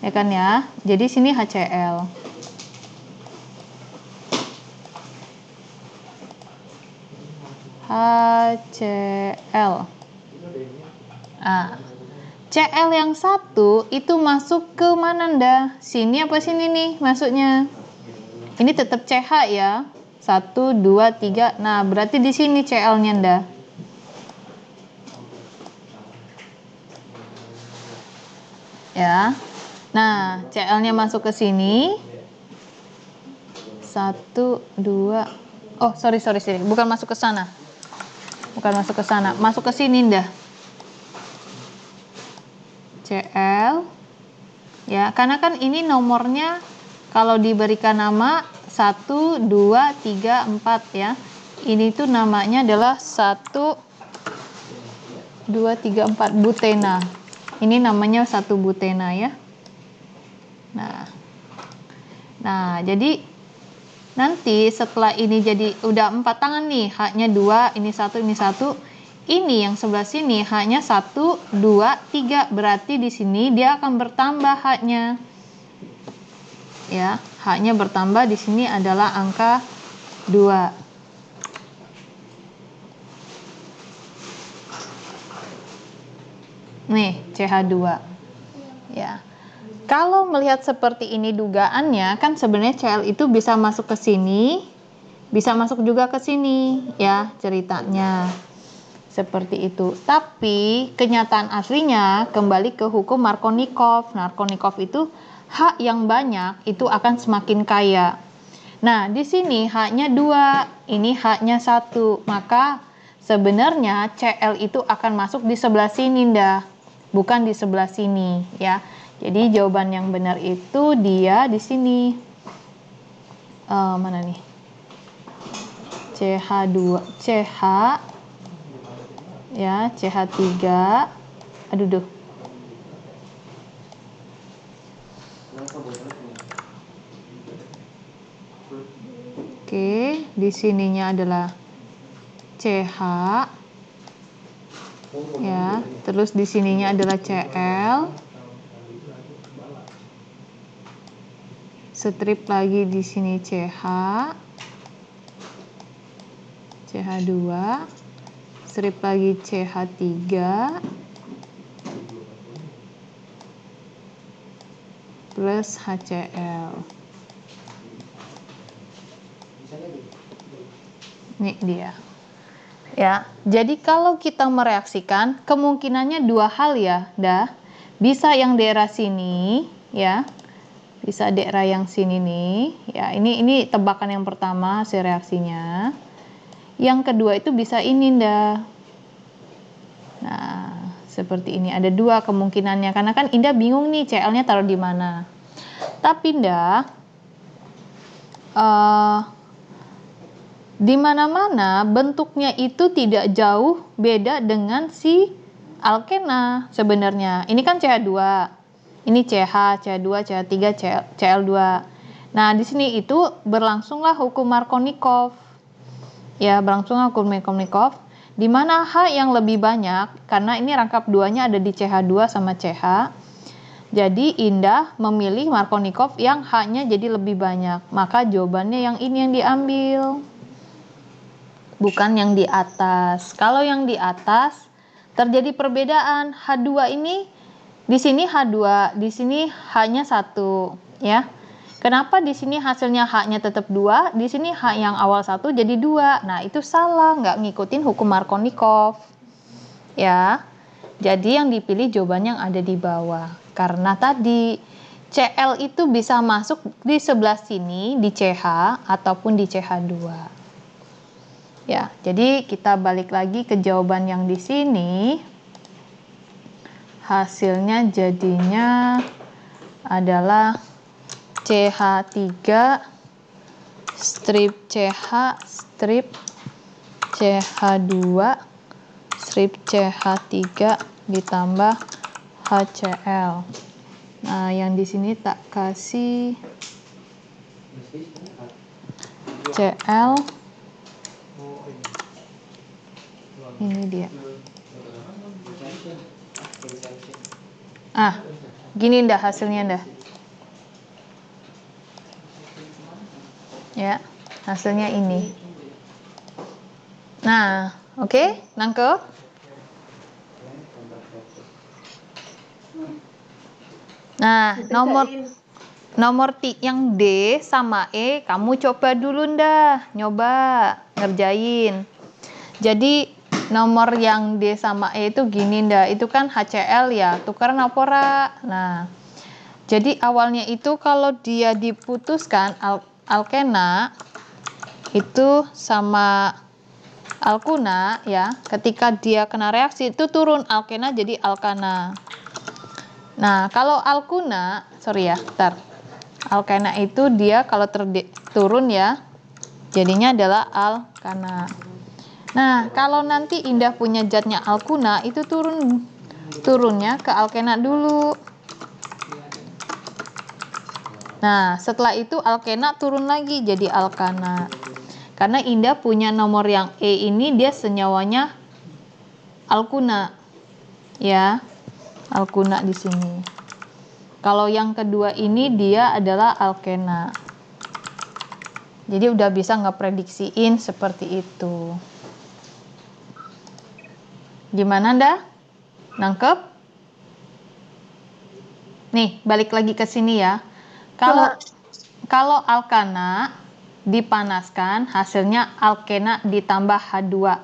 ya kan ya, jadi sini HCl. HCl. Nah, Cl yang satu itu masuk ke mana nda? Sini apa sini nih masuknya? Ini tetap CH ya. 1, 2, 3. Nah, berarti di sini Cl-nya nda. Ya. Nah, Cl-nya masuk ke sini. 1, 2. Oh, sorry. Bukan masuk ke sana. Masuk ke sini nda. Cl. Ya, karena kan ini nomornya kalau diberikan nama 1, 2, 3, 4 ya. Ini tuh namanya adalah 1, 2, 3, 4 butena. Ini namanya 1 butena ya. Nah, jadi nanti setelah ini jadi udah 4 tangan nih, H-nya 2, ini 1, ini 1. Ini yang sebelah sini H-nya 1, 2, 3. Berarti di sini dia akan bertambah H-nya. Ya, H-nya bertambah, di sini adalah angka 2. Nih, CH2. Ya. Kalau melihat seperti ini dugaannya, kan sebenarnya Cl itu bisa masuk ke sini, bisa masuk juga ke sini, ya ceritanya. Seperti itu. Tapi kenyataan aslinya kembali ke hukum Markovnikov. Markovnikov itu H yang banyak itu akan semakin kaya. Nah, di sini H-nya 2, ini H-nya 1. Maka sebenarnya Cl itu akan masuk di sebelah sini, nda. Bukan di sebelah sini, ya. Jadi jawaban yang benar itu dia di sini. Mana nih? CH2, CH ya, CH3. Aduh duh. Oke, di sininya adalah CH. Ya, terus di sininya adalah Cl. Strip lagi di sini CH. CH2. Strip lagi CH3. Plus HCl. Ini dia. Ya, jadi kalau kita mereaksikan kemungkinannya dua hal ya, dah. Bisa yang daerah sini, ya. Bisa daerah yang sini nih, ya. Ini tebakan yang pertama hasil reaksinya. Yang kedua itu bisa ini, dah. Nah, seperti ini. Ada dua kemungkinannya karena kan Indah bingung nih Cl-nya taruh di mana. Tapi Indah di mana-mana bentuknya itu tidak jauh beda dengan si alkena sebenarnya. Ini kan CH2. Ini CH, CH2, CH3, Cl2. Nah, di sini itu berlangsunglah hukum Markovnikov. Ya, berlangsunglah hukum Markovnikov di mana H yang lebih banyak karena ini rangkap 2-nya ada di CH2 sama CH. Jadi Indah memilih Markovnikov yang H-nya jadi lebih banyak. Maka jawabannya yang ini yang diambil. Bukan yang di atas. Kalau yang di atas terjadi perbedaan. H2 ini di sini H2, di sini H-nya 1, ya. Kenapa di sini hasilnya H-nya tetap 2, di sini H yang awal 1 jadi 2. Nah, itu salah, nggak ngikutin hukum Markovnikov. Ya. Jadi yang dipilih jawaban yang ada di bawah. Karena tadi Cl itu bisa masuk di sebelah sini di CH ataupun di CH2. Ya, jadi kita balik lagi ke jawaban yang di sini. hasilnya jadinya adalah CH3 strip CH strip CH2 strip CH3 ditambah HCl. Nah, yang di sini tak kasih Cl. Ini dia. Gini ndah hasilnya ndah. Ya, hasilnya ini. Nah, oke, nangkep? Nah, nomor yang D sama E kamu coba dulu ndah, nyoba ngerjain. Jadi nomor yang D sama E itu gini ndah, itu kan HCl ya, tukeran apa ora? Nah, jadi awalnya itu kalau dia diputuskan alkena itu sama alkuna ya, ketika dia kena reaksi itu turun alkena jadi alkana. Nah, kalau alkuna, alkena itu dia kalau turun ya, jadinya adalah alkana. Nah, kalau nanti Indah punya zatnya alkuna, itu turunnya ke alkena dulu. Nah, setelah itu alkena turun lagi jadi alkana. Karena Indah punya nomor yang E ini dia senyawanya alkuna. Ya. Alkuna di sini. Kalau yang kedua ini dia adalah alkena. Jadi udah bisa ngeprediksiin seperti itu. Gimana dah? Nangkep? Nih, balik lagi ke sini ya. Kalau alkana dipanaskan, hasilnya alkena ditambah H2.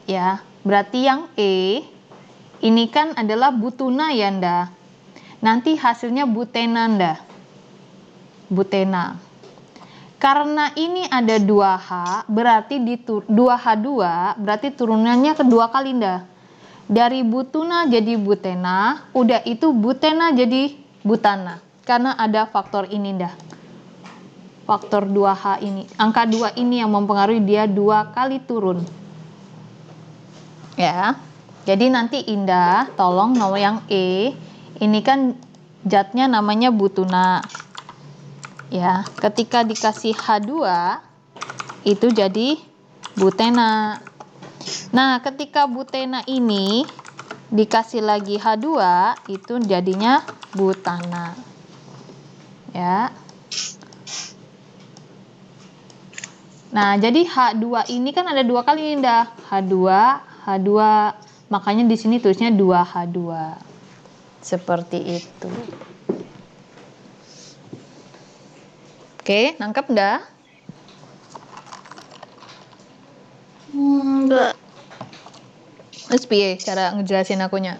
Ya, berarti yang E ini kan adalah butuna ya, ndah. Nanti hasilnya butena, ndah. Butena. Karena ini ada 2H, berarti 2H2, berarti turunannya kedua kali, ndah. Dari butuna jadi butena, udah itu butena jadi butana. Karena ada faktor ini, ndah. Faktor 2H ini. Angka 2 ini yang mempengaruhi dia 2 kali turun. Ya. Jadi nanti Indah tolong nomor yang E, ini kan zatnya namanya butuna. Ya, ketika dikasih H2 itu jadi butena. Nah, ketika butena ini dikasih lagi H2 itu jadinya butana. Ya. Nah, jadi H2 ini kan ada 2 kali, Indah. H2, makanya di sini tulisnya 2H2. Seperti itu. Oke, nangkep nggak? Enggak. Terus piye cara ngejelasin akunya?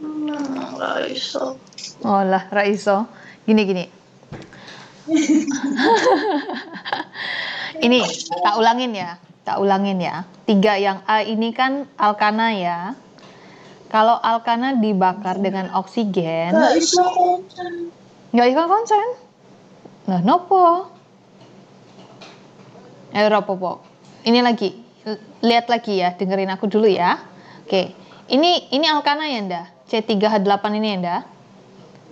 Enggak iso. Oh lah, Raiso. Gini. Ini, tak ulangin ya. 3 yang A ini kan alkana ya. Kalau alkana dibakar dengan oksigen, Enggak iso konsen. nggak iso konsen. Nah, nopo? Rapopo. Ini lagi, lihat lagi ya, dengerin aku dulu ya. Oke, ini alkana ya, ndah. C3H8 ini ya, ndah.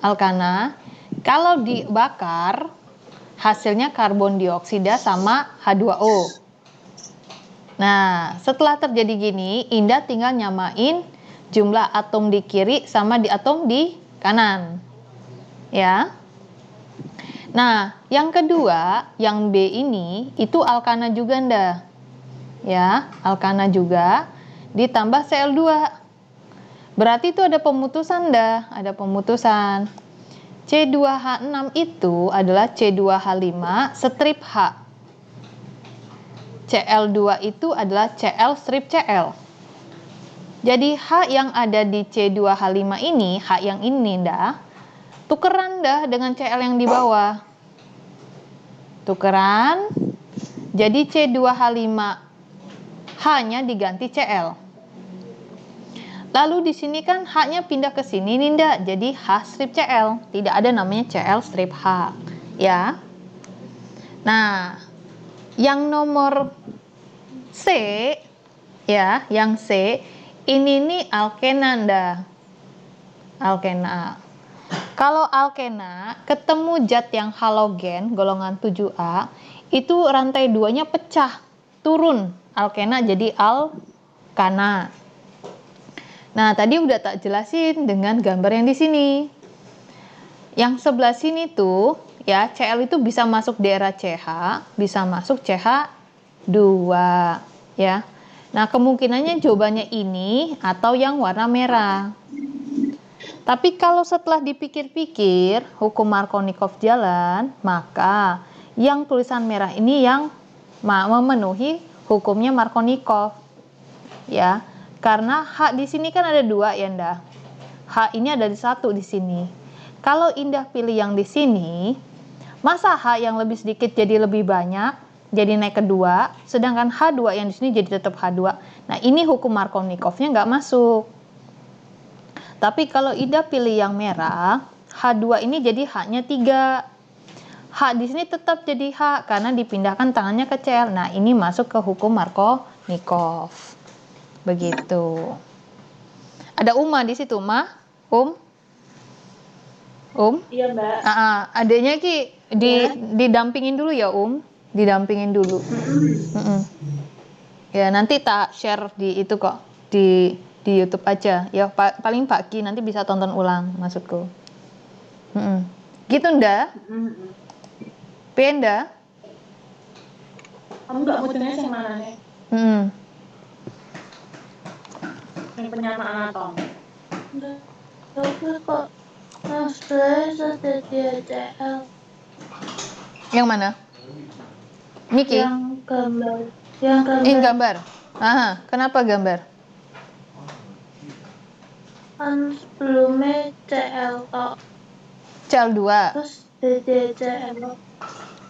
Alkana. Kalau dibakar, hasilnya karbon dioksida sama H2O. Nah, setelah terjadi gini, Indah tinggal nyamain jumlah atom di kiri sama di atom di kanan. Ya. Nah, yang kedua, yang B ini, itu alkana juga, ndah. Ya, alkana juga, ditambah Cl2. Berarti itu ada pemutusan, ndah. Ada pemutusan. C2H6 itu adalah C2H5 strip H. Cl2 itu adalah Cl strip Cl. Jadi H yang ada di C2H5 ini, H yang ini, ndah, tukeran dah dengan Cl yang di bawah. Tukeran. Jadi C2H5 H-nya diganti CL. Lalu di sini kan H-nya pindah ke sini nih ndak, jadi H strip CL. Tidak ada namanya CL strip H, ya. Nah, yang nomor C, ya, yang C, ini nih alkena ndak. Alkena. Kalau alkena ketemu zat yang halogen golongan 7A, itu rantai 2-nya pecah, turun. Alkena jadi alkana. Nah, tadi udah tak jelasin dengan gambar yang di sini. Yang sebelah sini tuh, ya, Cl itu bisa masuk daerah CH, bisa masuk CH2, ya. Nah, kemungkinannya jawabannya ini atau yang warna merah. Tapi kalau setelah dipikir-pikir, hukum Markovnikov jalan, maka yang tulisan merah ini yang memenuhi hukumnya Markovnikov, ya. Karena H di sini kan ada 2 ya, Nda. H ini ada di 1 di sini. Kalau Indah pilih yang di sini, masa H yang lebih sedikit jadi lebih banyak, jadi naik ke 2, sedangkan H2 yang di sini jadi tetap H2. Nah, ini hukum Markovnikovnya nggak masuk. Tapi kalau Ida pilih yang merah, H2 ini jadi H-nya 3. H di sini tetap jadi H karena dipindahkan tangannya ke Cl. Nah, ini masuk ke hukum Markovnikov. Begitu. Ada Uma di situ, Ma? Iya, Mbak. Adanya Ki didampingin dulu ya, didampingin dulu. Ya, nanti tak share di itu kok, di YouTube aja. Ya, paling Pak Ki nanti bisa tonton ulang maksudku. Gitu Nda? Penda? Kamu nggak mau tulis yang mana nih? Yang penyamaan atom. Tapi kok stress ada di CL. Yang mana? Niki? Yang gambar. Yang gambar. Gambar. Kenapa gambar? Kan sebelumnya CL kok. CL2. Terus DDCL.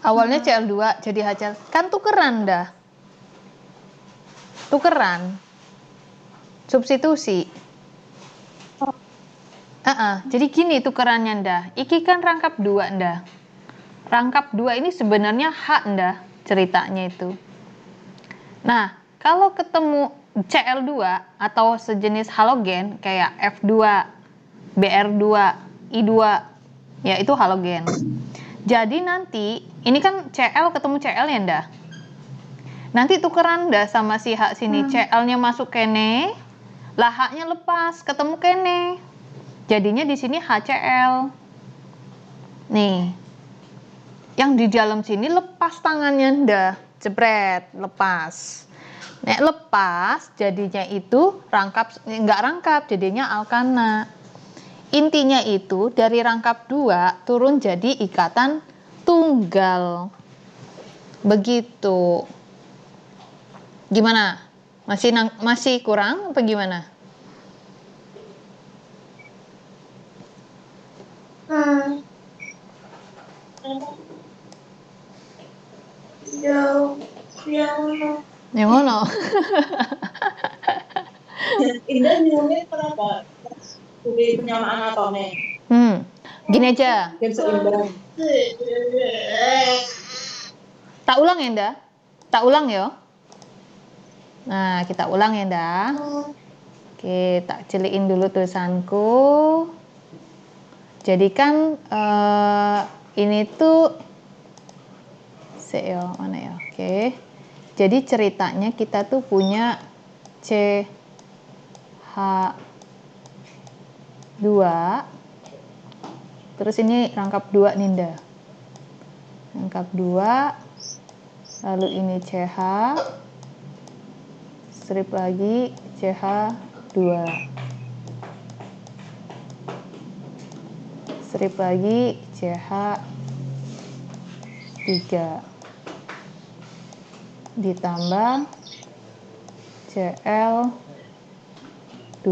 Awalnya CL2 jadi HCl. Kan tukeran dah. Tukeran. Substitusi. Jadi gini tukerannya ndah. Iki kan rangkap 2 ndah. Rangkap 2 ini sebenarnya H ndah ceritanya itu. Nah, kalau ketemu Cl2 atau sejenis halogen kayak F2, Br2, I2, ya itu halogen. Jadi nanti ini kan Cl ketemu Cl ya ndah. Nanti tukeran dah sama si H sini. Cl-nya masuk kene, lah H-nya lepas ketemu kene. Jadinya di sini HCl. Nih. Yang di dalam sini lepas tangannya ndah. Jebret, lepas. Nek lepas jadinya itu enggak rangkap, jadinya alkana. Intinya itu dari rangkap 2 turun jadi ikatan tunggal. Begitu. Gimana? Masih kurang apa gimana? Yang mana? Indah ngomongin kenapa? Studi penyamaan atomnya. Gini aja. Seimbang. Tak ulang ya, Nda? Tak ulang ya. Nah, kita ulang ya, Nda. Oke, tak celiin dulu tulisanku. Jadi kan ini tuh mana ya? Oke. Jadi ceritanya kita tuh punya CH2. Terus ini rangkap 2 nih, Nda. Rangkap 2. Lalu ini CH. Strip lagi CH2. Strip lagi CH3. Ditambah Cl2.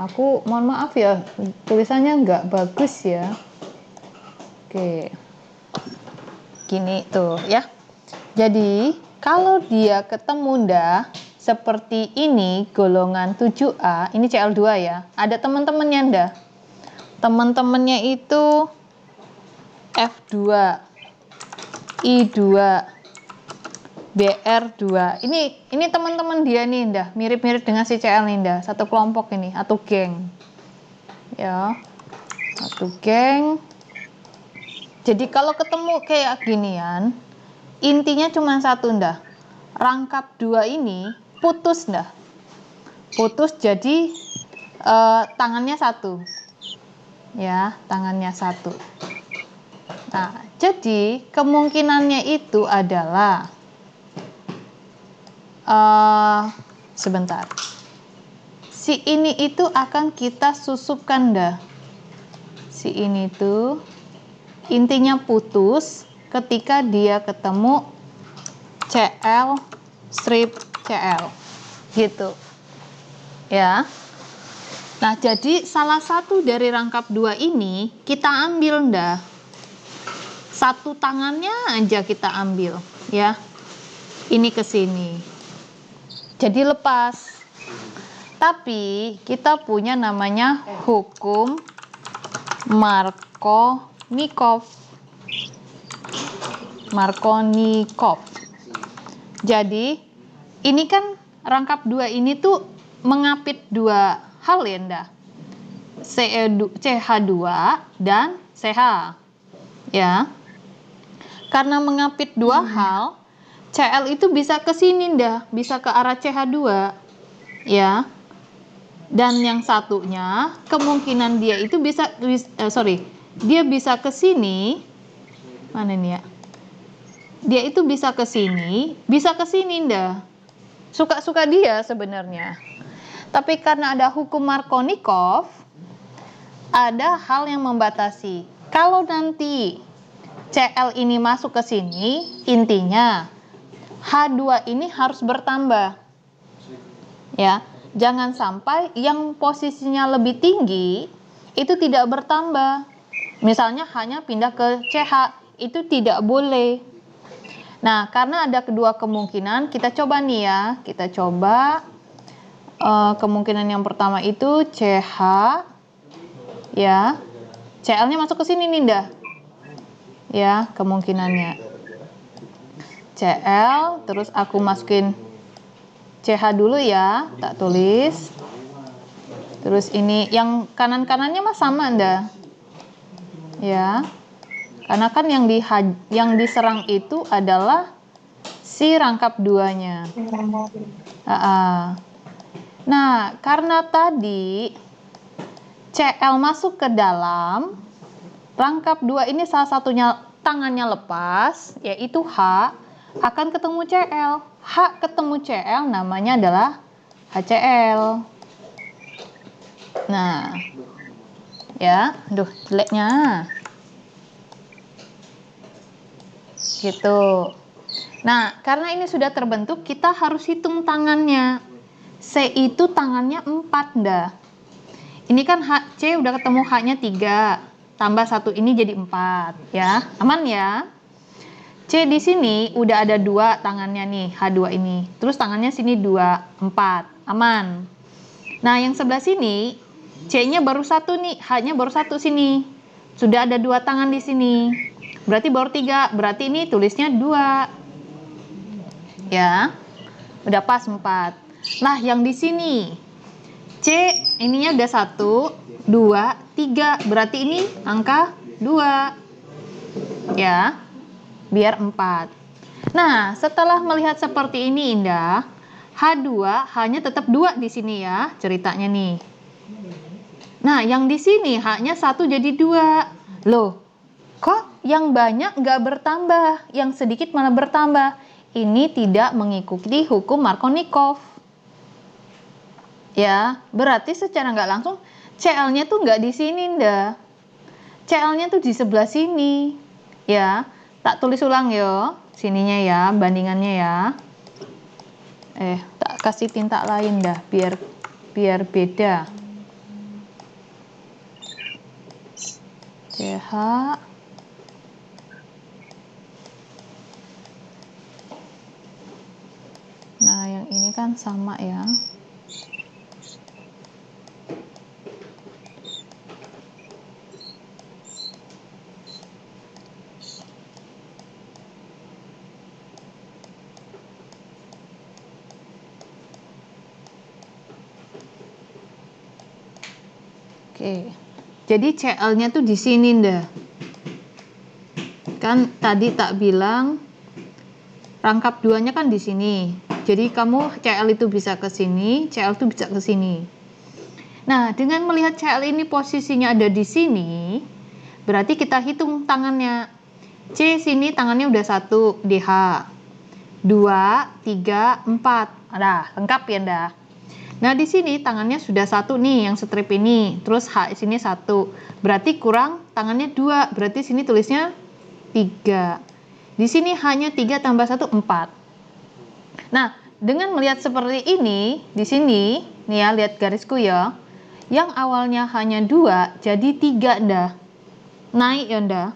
Aku mohon maaf ya, tulisannya nggak bagus ya. Oke. Gini tuh ya. Jadi, kalau dia ketemu ndah seperti ini, golongan 7A, ini CL2 ya. Ada teman-temannya ndak? Teman-temannya itu F2, I2, BR2. Ini teman-teman dia nih ndah, mirip-mirip dengan si CL nih ndah, satu kelompok ini atau geng. Ya. Satu geng. Jadi kalau ketemu kayak ginian, intinya cuma satu ndah. Rangkap 2 ini putus ndah. Putus jadi tangannya satu. Ya, tangannya satu. Nah, jadi kemungkinannya itu adalah sebentar. Si ini itu akan kita susupkan dah. Si ini tuh intinya putus ketika dia ketemu CL strip CL gitu ya. Nah, jadi salah satu dari rangkap 2 ini kita ambil ndah. Satu tangannya aja kita ambil ya. Ini ke sini. Jadi lepas. Tapi kita punya namanya hukum Markovnikov. Jadi ini kan rangkap 2 ini tuh mengapit 2 hal ya ndak? CH2 dan CH ya. Karena mengapit 2 hal, CL itu bisa ke sini ndak? Bisa ke arah CH2 ya. Dan yang satunya kemungkinan dia itu dia bisa ke sini. Mana nih ya? Dia itu bisa ke sini ndak? Suka-suka dia sebenarnya. Tapi karena ada hukum Markovnikov, ada hal yang membatasi. Kalau nanti CL ini masuk ke sini, intinya H2 ini harus bertambah. Ya. Jangan sampai yang posisinya lebih tinggi itu tidak bertambah. Misalnya hanya pindah ke CH, itu tidak boleh. Nah, karena ada kedua kemungkinan, kita coba nih ya. Kita coba kemungkinan yang pertama itu CH ya. CL-nya masuk ke sini nih ndah. Ya, kemungkinannya. CL, terus aku masukin CH dulu ya, tak tulis. Terus ini yang kanan-kanannya mah sama ndak? Ya. Karena kan yang diserang itu adalah si rangkap 2-nya. Nah, karena tadi CL masuk ke dalam, rangkap 2 ini salah satunya tangannya lepas, yaitu H, akan ketemu CL. H ketemu CL namanya adalah HCl. Nah, ya, aduh jeleknya. Gitu. Nah, karena ini sudah terbentuk, kita harus hitung tangannya. C itu tangannya 4 dah. Ini kan C udah ketemu H-nya 3, tambah 1 ini jadi 4 ya. Aman ya? C di sini udah ada 2 tangannya nih, H2 ini. Terus tangannya sini 2, 4. Aman. Nah, yang sebelah sini C-nya baru 1 nih, H-nya baru 1 sini. Sudah ada 2 tangan di sini. Berarti baru 3. Berarti ini tulisnya 2. Ya. Udah pas 4. Nah, yang di sini C ininya udah 1, 2, 3. Berarti ini angka 2. Ya. Biar 4. Nah, setelah melihat seperti ini Indah, H2 hanya tetap 2 di sini ya, ceritanya nih. Nah, yang di sini H-nya 1 jadi 2. Loh, kok yang banyak nggak bertambah, yang sedikit malah bertambah? Ini tidak mengikuti hukum Markovnikov. Ya, berarti secara nggak langsung CL-nya tuh nggak di sini Indah. CL-nya tuh di sebelah sini. Ya. Tak tulis ulang yo, sininya ya, bandingannya ya. Tak kasih tinta lain dah, biar beda. CH. Nah, Nah, yang ini kan sama ya. Oke. Jadi CL-nya tuh di sini ndah. Kan tadi tak bilang rangkap 2-nya kan di sini. Jadi kamu CL itu bisa ke sini, CL itu bisa ke sini. Nah, dengan melihat CL ini posisinya ada di sini, berarti kita hitung tangannya. C sini tangannya udah 1, DH. 2, 3, 4. Nah, lengkap ya ndah. Nah, di sini tangannya sudah 1 nih yang strip ini. Terus H sini 1. Berarti kurang tangannya 2. Berarti sini tulisnya 3. Di sini hanya 3 tambah 1, 4. Nah, dengan melihat seperti ini, di sini, nih ya, lihat garisku ya. Yang awalnya hanya 2, jadi 3 ndah. Naik ya ndah.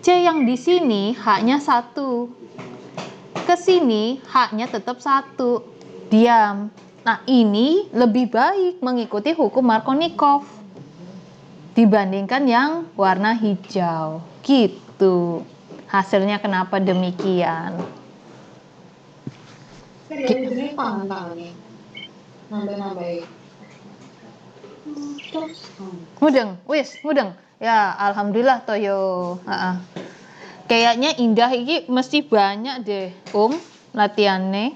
C yang di sini H-nya 1. Ke sini H-nya tetap 1. Diam. Nah, ini lebih baik mengikuti hukum Markovnikov dibandingkan yang warna hijau. Gitu. Hasilnya kenapa demikian? Dari tangan-tangannya. Nambah-nambahin. Mudeng, wis, mudeng. Ya, alhamdulillah Toyo. Kayaknya Indah ini mesti banyak deh, latihannya.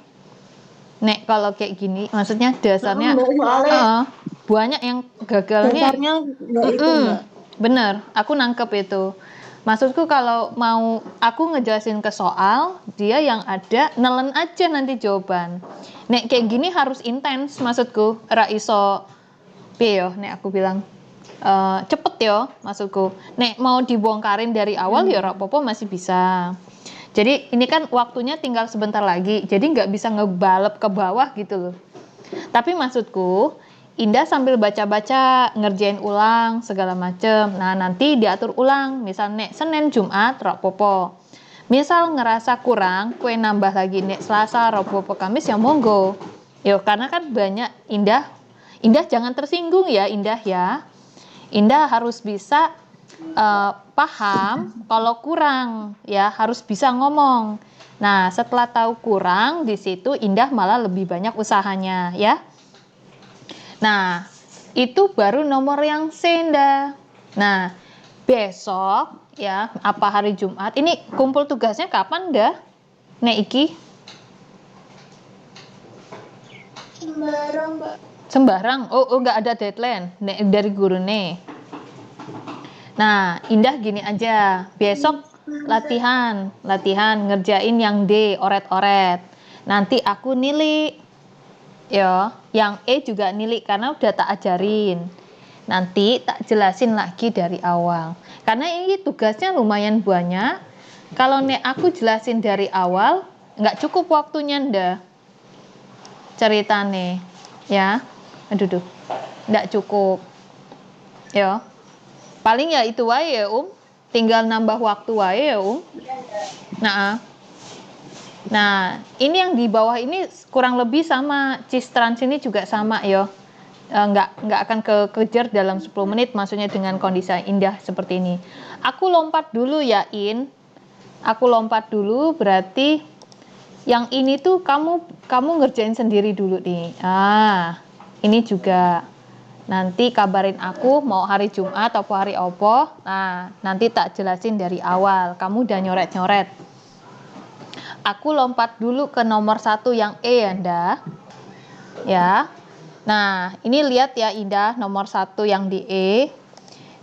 Nek kalau kayak gini, maksudnya dasarnya banyak yang gagalnya. Dasarnya nggak itu Mbak. Bener, aku nangkep itu. Maksudku kalau mau aku ngejelasin ke soal, dia yang ada nelen aja nanti jawaban. Nek kayak gini harus intens, maksudku. Ra iso piye yo, nek aku bilang cepet yo, maksudku. Nek mau dibongkarin dari awal ya ora apa-apa masih bisa. Jadi ini kan waktunya tinggal sebentar lagi, jadi nggak bisa ngebalep ke bawah gitu loh. Tapi maksudku, Indah sambil baca-baca, ngerjain ulang, segala macem. Nah, nanti diatur ulang. Misal nek Senin, Jumat, Rapopo. Misal ngerasa kurang, kue nambah lagi nek Selasa, Rapopo, Kamis, ya monggo. Yo, karena kan banyak Indah jangan tersinggung ya, Indah ya. Indah harus bisa paham kalau kurang, ya harus bisa ngomong. Nah, setelah tahu kurang, di situ Indah malah lebih banyak usahanya, ya. Nah, itu baru nomor yang senda. Nah, besok ya, apa hari Jumat? Ini kumpul tugasnya kapan dah? Nek iki? Sembarang, Mbak. Sembarang. Oh nggak ada deadline nek dari guru nih. Nah, Indah gini aja. Besok latihan ngerjain yang D, oret-oret. Nanti aku nilik. Ya, yang E juga nilik karena udah tak ajarin. Nanti tak jelasin lagi dari awal. Karena ini tugasnya lumayan banyak. Kalau nek aku jelasin dari awal, nggak cukup waktunya ndak. Ceritane, ya. Aduh, nggak cukup. Ya. Paling ya itu wae ya, Tinggal nambah waktu wae ya, Nah, ini yang di bawah ini kurang lebih sama, Cistrans ini juga sama ya. Nggak akan kekejar dalam 10 menit, maksudnya dengan kondisi Indah seperti ini. Aku lompat dulu ya, Aku lompat dulu, berarti yang ini tuh kamu ngerjain sendiri dulu nih. Ini juga. Nanti kabarin aku mau hari Jumat atau hari opo. Nah, nanti tak jelasin dari awal. Kamu udah nyoret-nyoret. Aku lompat dulu ke nomor 1 yang E ya, Nda. Ya. Nah, ini lihat ya Indah, nomor 1 yang di E.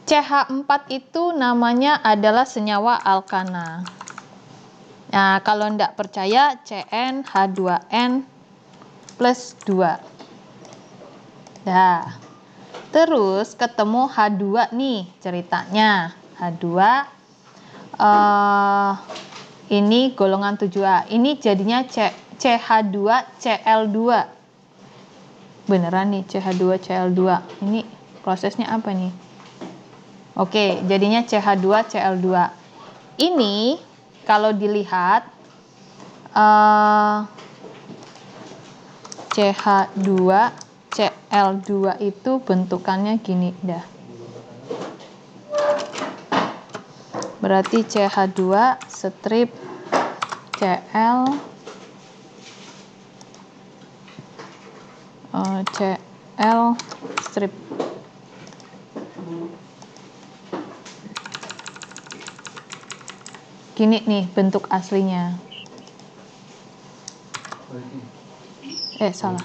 CH4 itu namanya adalah senyawa alkana. Nah, kalau ndak percaya, CnH2n plus 2. Nah, terus ketemu H2 nih ceritanya. H2 ini golongan 7A. Ini jadinya CH2Cl2. Beneran nih CH2Cl2. Ini prosesnya apa nih? Oke, jadinya CH2Cl2. Ini kalau dilihat CH2 Cl2 itu bentukannya gini dah. Berarti CH2 strip Cl Cl strip. Gini nih bentuk aslinya. Salah.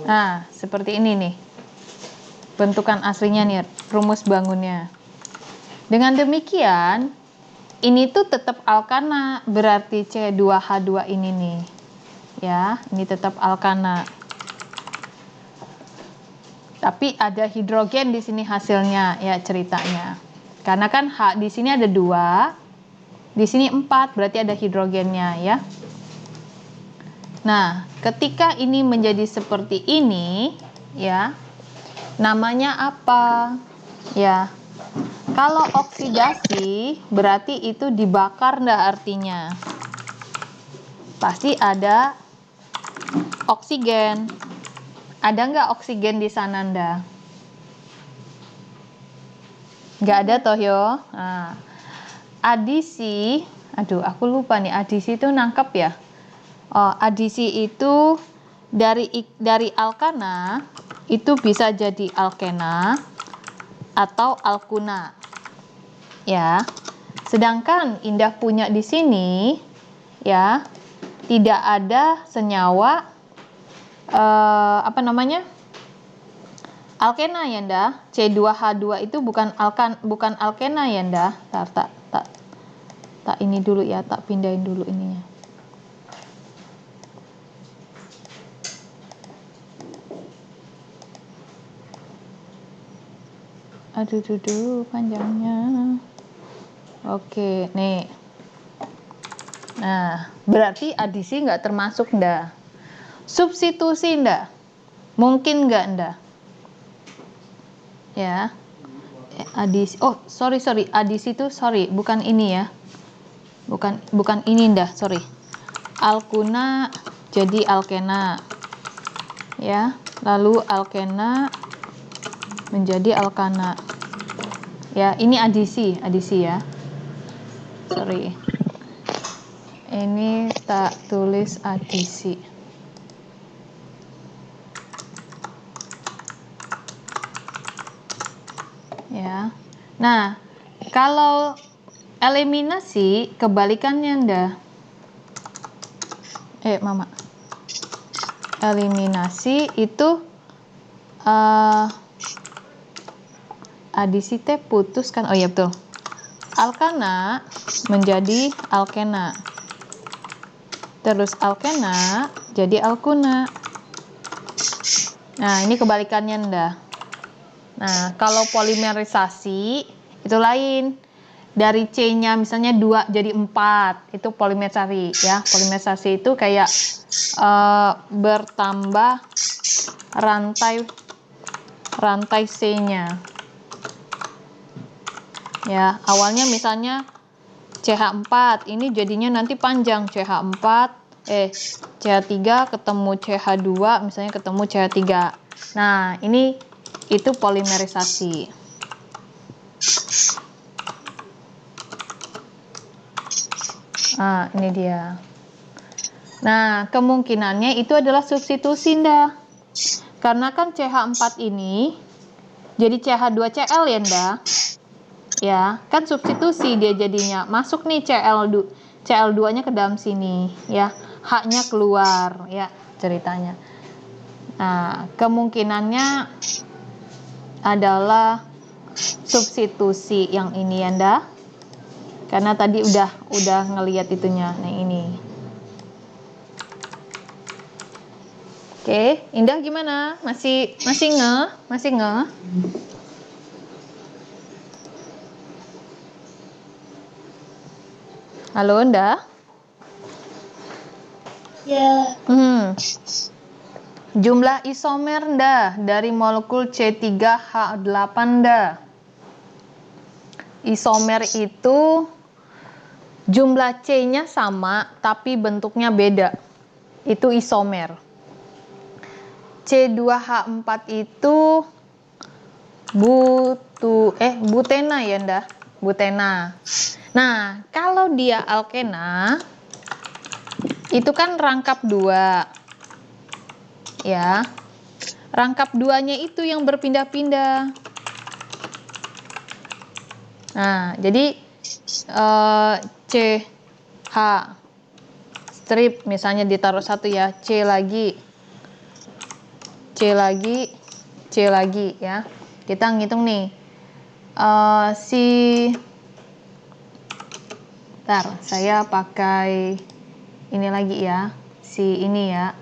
Nah, seperti ini nih. Bentukan aslinya nih, rumus bangunnya. Dengan demikian, ini tuh tetap alkana, berarti C2H2 ini nih. Ya, ini tetap alkana. Tapi ada hidrogen di sini hasilnya, ya ceritanya. Karena kan H di sini ada 2, di sini 4, berarti ada hidrogennya ya. Nah, ketika ini menjadi seperti ini, ya, namanya apa? Ya, kalau oksidasi berarti itu dibakar ndak artinya? Pasti ada oksigen. Ada nggak oksigen di sana ndak? Nggak ada toh yo. Nah, adisi, aduh aku lupa nih, adisi itu nangkep ya. Adisi itu dari alkana itu bisa jadi alkena atau alkuna. Ya. Sedangkan Indah punya di sini ya, tidak ada senyawa alkena ya Nda. C2H2 itu bukan alkena ya Nda. Tak ini dulu ya, tak pindahin dulu ininya. Aduh, panjangnya. Oke, nih. Nah, berarti adisi nggak termasuk Nda. Substitusi Nda. Mungkin nggak Nda? Ya. Adisi. Oh, sorry. Adisi itu bukan ini ya. Bukan ini Nda, sorry. Alkuna jadi alkena. Ya, lalu alkena menjadi alkana. Ya, ini adisi ya. Sorry. Ini tak tulis adisi. Ya. Nah, kalau eliminasi kebalikannya Nda. Mama. Eliminasi itu adisi teh putus kan? Oh iya betul. Alkana menjadi alkena. Terus alkena jadi alkuna. Nah, ini kebalikannya Nda. Nah, kalau polimerisasi itu lain. Dari C-nya misalnya 2 jadi 4, itu polimerisasi ya. Polimerisasi itu kayak bertambah rantai C-nya. Ya, awalnya misalnya CH4, ini jadinya nanti panjang CH3 ketemu CH2, misalnya ketemu CH3. Nah, itu polimerisasi. Nah, ini dia. Nah, kemungkinannya itu adalah substitusi Nda. Karena kan CH4 ini jadi CH2Cl ya Nda. Ya, kan substitusi dia jadinya. Masuk nih Cl2-nya ke dalam sini ya. H-nya keluar ya ceritanya. Nah, kemungkinannya adalah substitusi yang ini ya Nda. Karena tadi udah ngelihat itunya. Nah, ini. Oke, Indah gimana? Masih nge? Halo, Indah? Ya. Jumlah isomer Nda dari molekul C3H8 Nda. Isomer itu jumlah C-nya sama tapi bentuknya beda. itu isomer. C2H4 itu butena ya ndah, butena. Nah, kalau dia alkena itu kan rangkap 2 ya, rangkap 2-nya itu yang berpindah-pindah. Nah, jadi CH strip misalnya ditaruh 1 ya, C lagi ya. Kita ngitung nih ntar saya pakai ini lagi ya, si ini ya.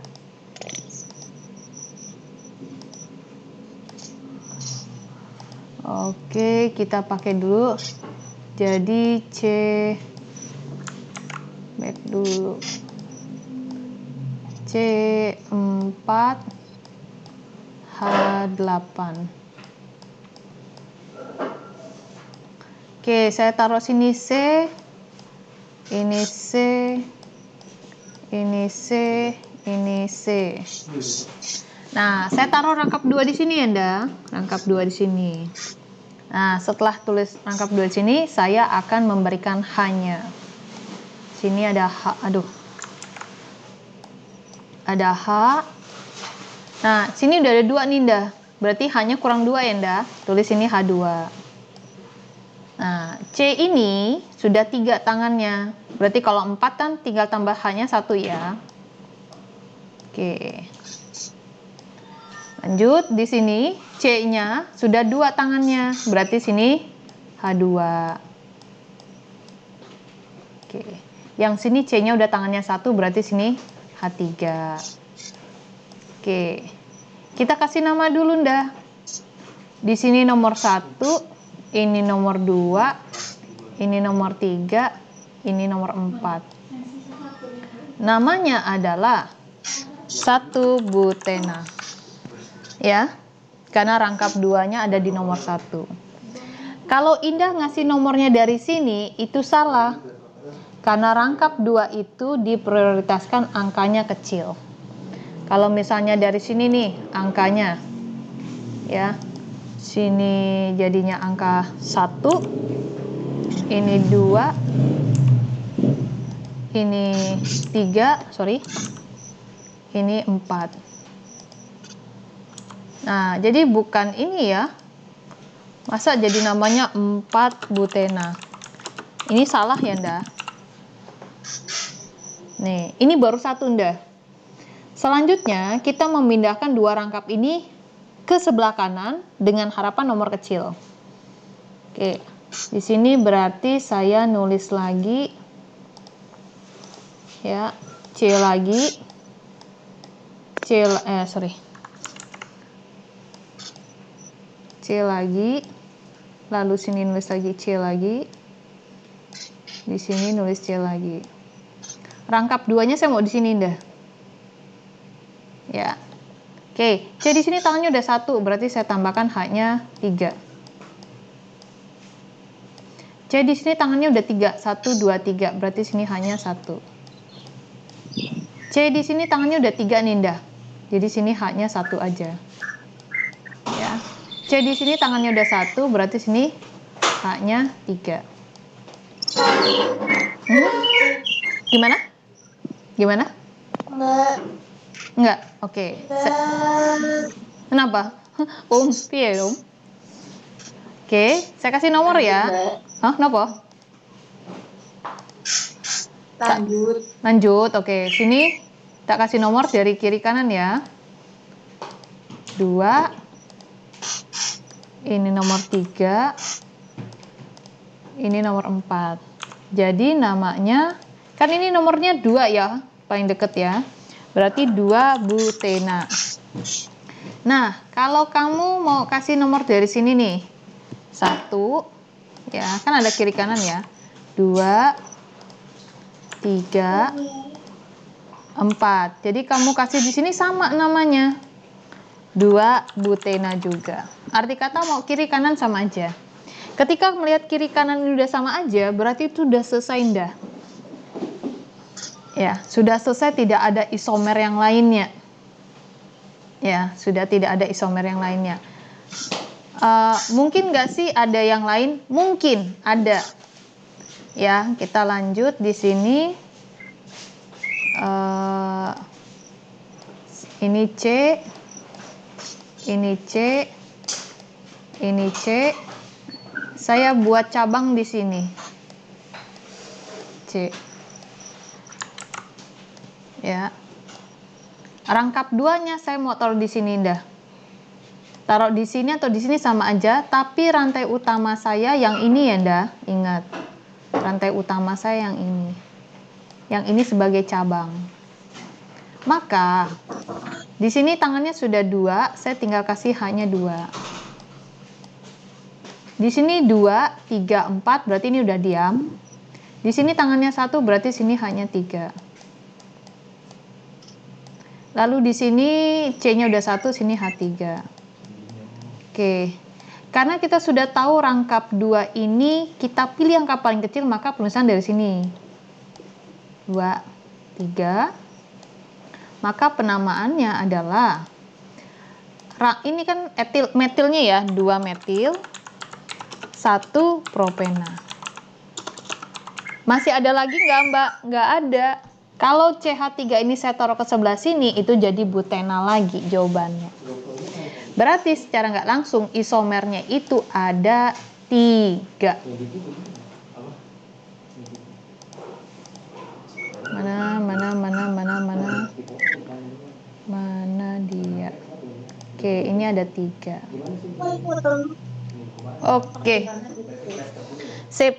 Oke, kita pakai dulu. Jadi back dulu. C4H8. Oke, saya taruh sini C, ini C, ini C, ini C. Nah, saya taruh rangkap 2 di sini ya, Nda. Rangkap 2 di sini. Nah, setelah tulis rangkap 2 di sini, saya akan memberikan H-nya. Sini ada H, ada H. Nah, sini udah ada 2 nih, Nda. Berarti H-nya kurang 2 ya, Nda. Tulis ini H2. Nah, C ini sudah 3 tangannya. Berarti kalau 4 kan tinggal tambah H-nya 1 ya. Oke. Lanjut, di sini C-nya sudah 2 tangannya. Berarti sini H2. Oke. Yang sini C-nya udah tangannya 1, berarti sini H3. Oke. Kita kasih nama dulu, Nda. Di sini nomor 1, ini nomor 2, ini nomor 3, ini nomor 4. Namanya adalah 1 butena. Ya, karena rangkap 2-nya ada di nomor 1. Kalau Indah ngasih nomornya dari sini, itu salah. Karena rangkap 2 itu diprioritaskan angkanya kecil. Kalau misalnya dari sini nih angkanya, ya, sini jadinya angka 1, ini 2, ini 3, ini 4. Nah, jadi bukan ini ya. Masa jadi namanya 4 butena. Ini salah ya, Nda. Nih, ini baru 1, Nda. Selanjutnya, kita memindahkan 2 rangkap ini ke sebelah kanan dengan harapan nomor kecil. Oke, di sini berarti saya nulis lagi. Ya, C lagi. C lagi, lalu sini nulis lagi C lagi, di sini nulis C lagi. Rangkap 2-nya saya mau di sini, Nda. Ya, oke. C di sini tangannya udah 1, berarti saya tambahkan H-nya 3. C di sini tangannya udah 3, 1, 2, 3, berarti sini H-nya 1. C di sini tangannya udah 3 nih, Nda. Jadi sini H-nya 1 aja. Ya. C di sini tangannya udah 1, berarti sini H-nya 3. Gimana? Enggak. Oke. Kenapa? Piye, Om? Oke, saya kasih nomor ya. Hah, kenapa? Lanjut. Oke, sini tak kasih nomor dari kiri kanan ya. 2. Ini nomor 3, ini nomor 4. Jadi namanya, kan ini nomornya 2 ya, paling deket ya. Berarti 2 butena. Nah, kalau kamu mau kasih nomor dari sini nih, 1, ya, kan ada kiri kanan ya. 2, 3, 4. Jadi kamu kasih di sini sama namanya. 2 butena juga. Arti kata mau kiri kanan sama aja. Ketika melihat kiri kanan ini udah sama aja, berarti itu udah selesai, Nda. Ya, sudah selesai, tidak ada isomer yang lainnya. Ya, sudah tidak ada isomer yang lainnya. Mungkin nggak sih ada yang lain? Mungkin ada. Ya, kita lanjut di sini. Ini C, ini C, ini C. Saya buat cabang di sini. C. Ya. Rangkap duanya saya mau taruh di sini, dah. Taruh di sini atau di sini sama aja, tapi rantai utama saya yang ini ya, dah. Ingat. Rantai utama saya yang ini. Yang ini sebagai cabang. Maka di sini tangannya sudah 2, saya tinggal kasih hanya 2. Di sini 2, 3, 4, berarti ini udah diam. Di sini tangannya 1, berarti sini hanya 3. Lalu di sini C-nya udah 1, sini H3. Oke. Karena kita sudah tahu rangkap 2 ini, kita pilih angka paling kecil, maka penulisan dari sini. 2, 3. Maka penamaannya adalah, ini kan metilnya ya, 2 metil, 1 propena. Masih ada lagi nggak, Mbak? Nggak ada. Kalau CH3 ini saya taruh ke sebelah sini, itu jadi butena lagi jawabannya. Berarti secara nggak langsung isomernya itu ada 3. Mana dia? Oke, ini ada 3. Oke. Sip.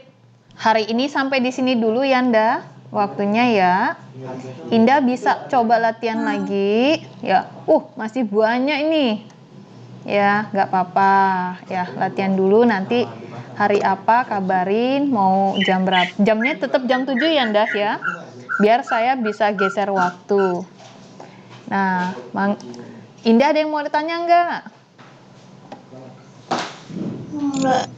Hari ini sampai di sini dulu ya, Nda. Waktunya ya. Indah bisa coba latihan lagi. Ya, masih banyak ini. Ya, nggak apa-apa. Ya, latihan dulu, nanti hari apa kabarin, mau jam berapa. Jamnya tetap jam 7 ya, Ndah ya. Biar saya bisa geser waktu. Nah, Indah ada yang mau ditanya nggak?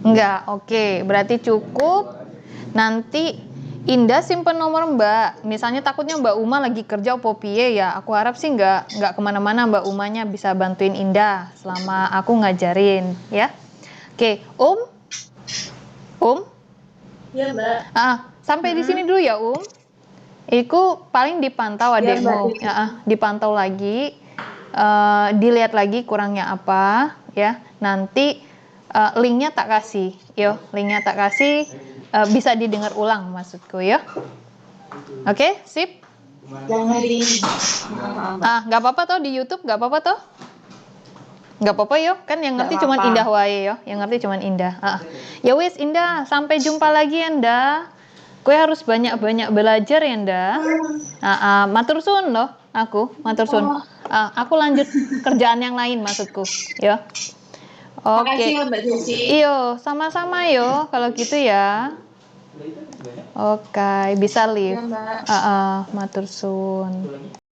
Enggak, oke. Berarti cukup. Nanti Indah simpen nomor Mbak. Misalnya takutnya Mbak Uma lagi kerja opo piye ya. Aku harap sih nggak kemana-mana, Mbak Umanya bisa bantuin Indah selama aku ngajarin ya. Oke, Ya, Mbak. Sampai di sini dulu ya, Iku paling dipantau adekmu. Dipantau lagi, dilihat lagi kurangnya apa ya. Nanti linknya tak kasih, linknya tak kasih. Bisa didengar ulang maksudku ya. Oke, sip. Yang hari ini. Nggak apa-apa toh di YouTube, nggak apa-apa toh. Nggak apa-apa yo, kan yang ngerti cuman Indah wae yo, yang ngerti cuman Indah. Ya wis Indah, sampai jumpa lagi ya Nda. Kue harus banyak-banyak belajar ya Nda. Matur suwun loh, matur suwun. Aku lanjut kerjaan yang lain maksudku, ya. Oke. Iyo, sama-sama yo kalau gitu ya. Oke, bisa live. Matur suwun.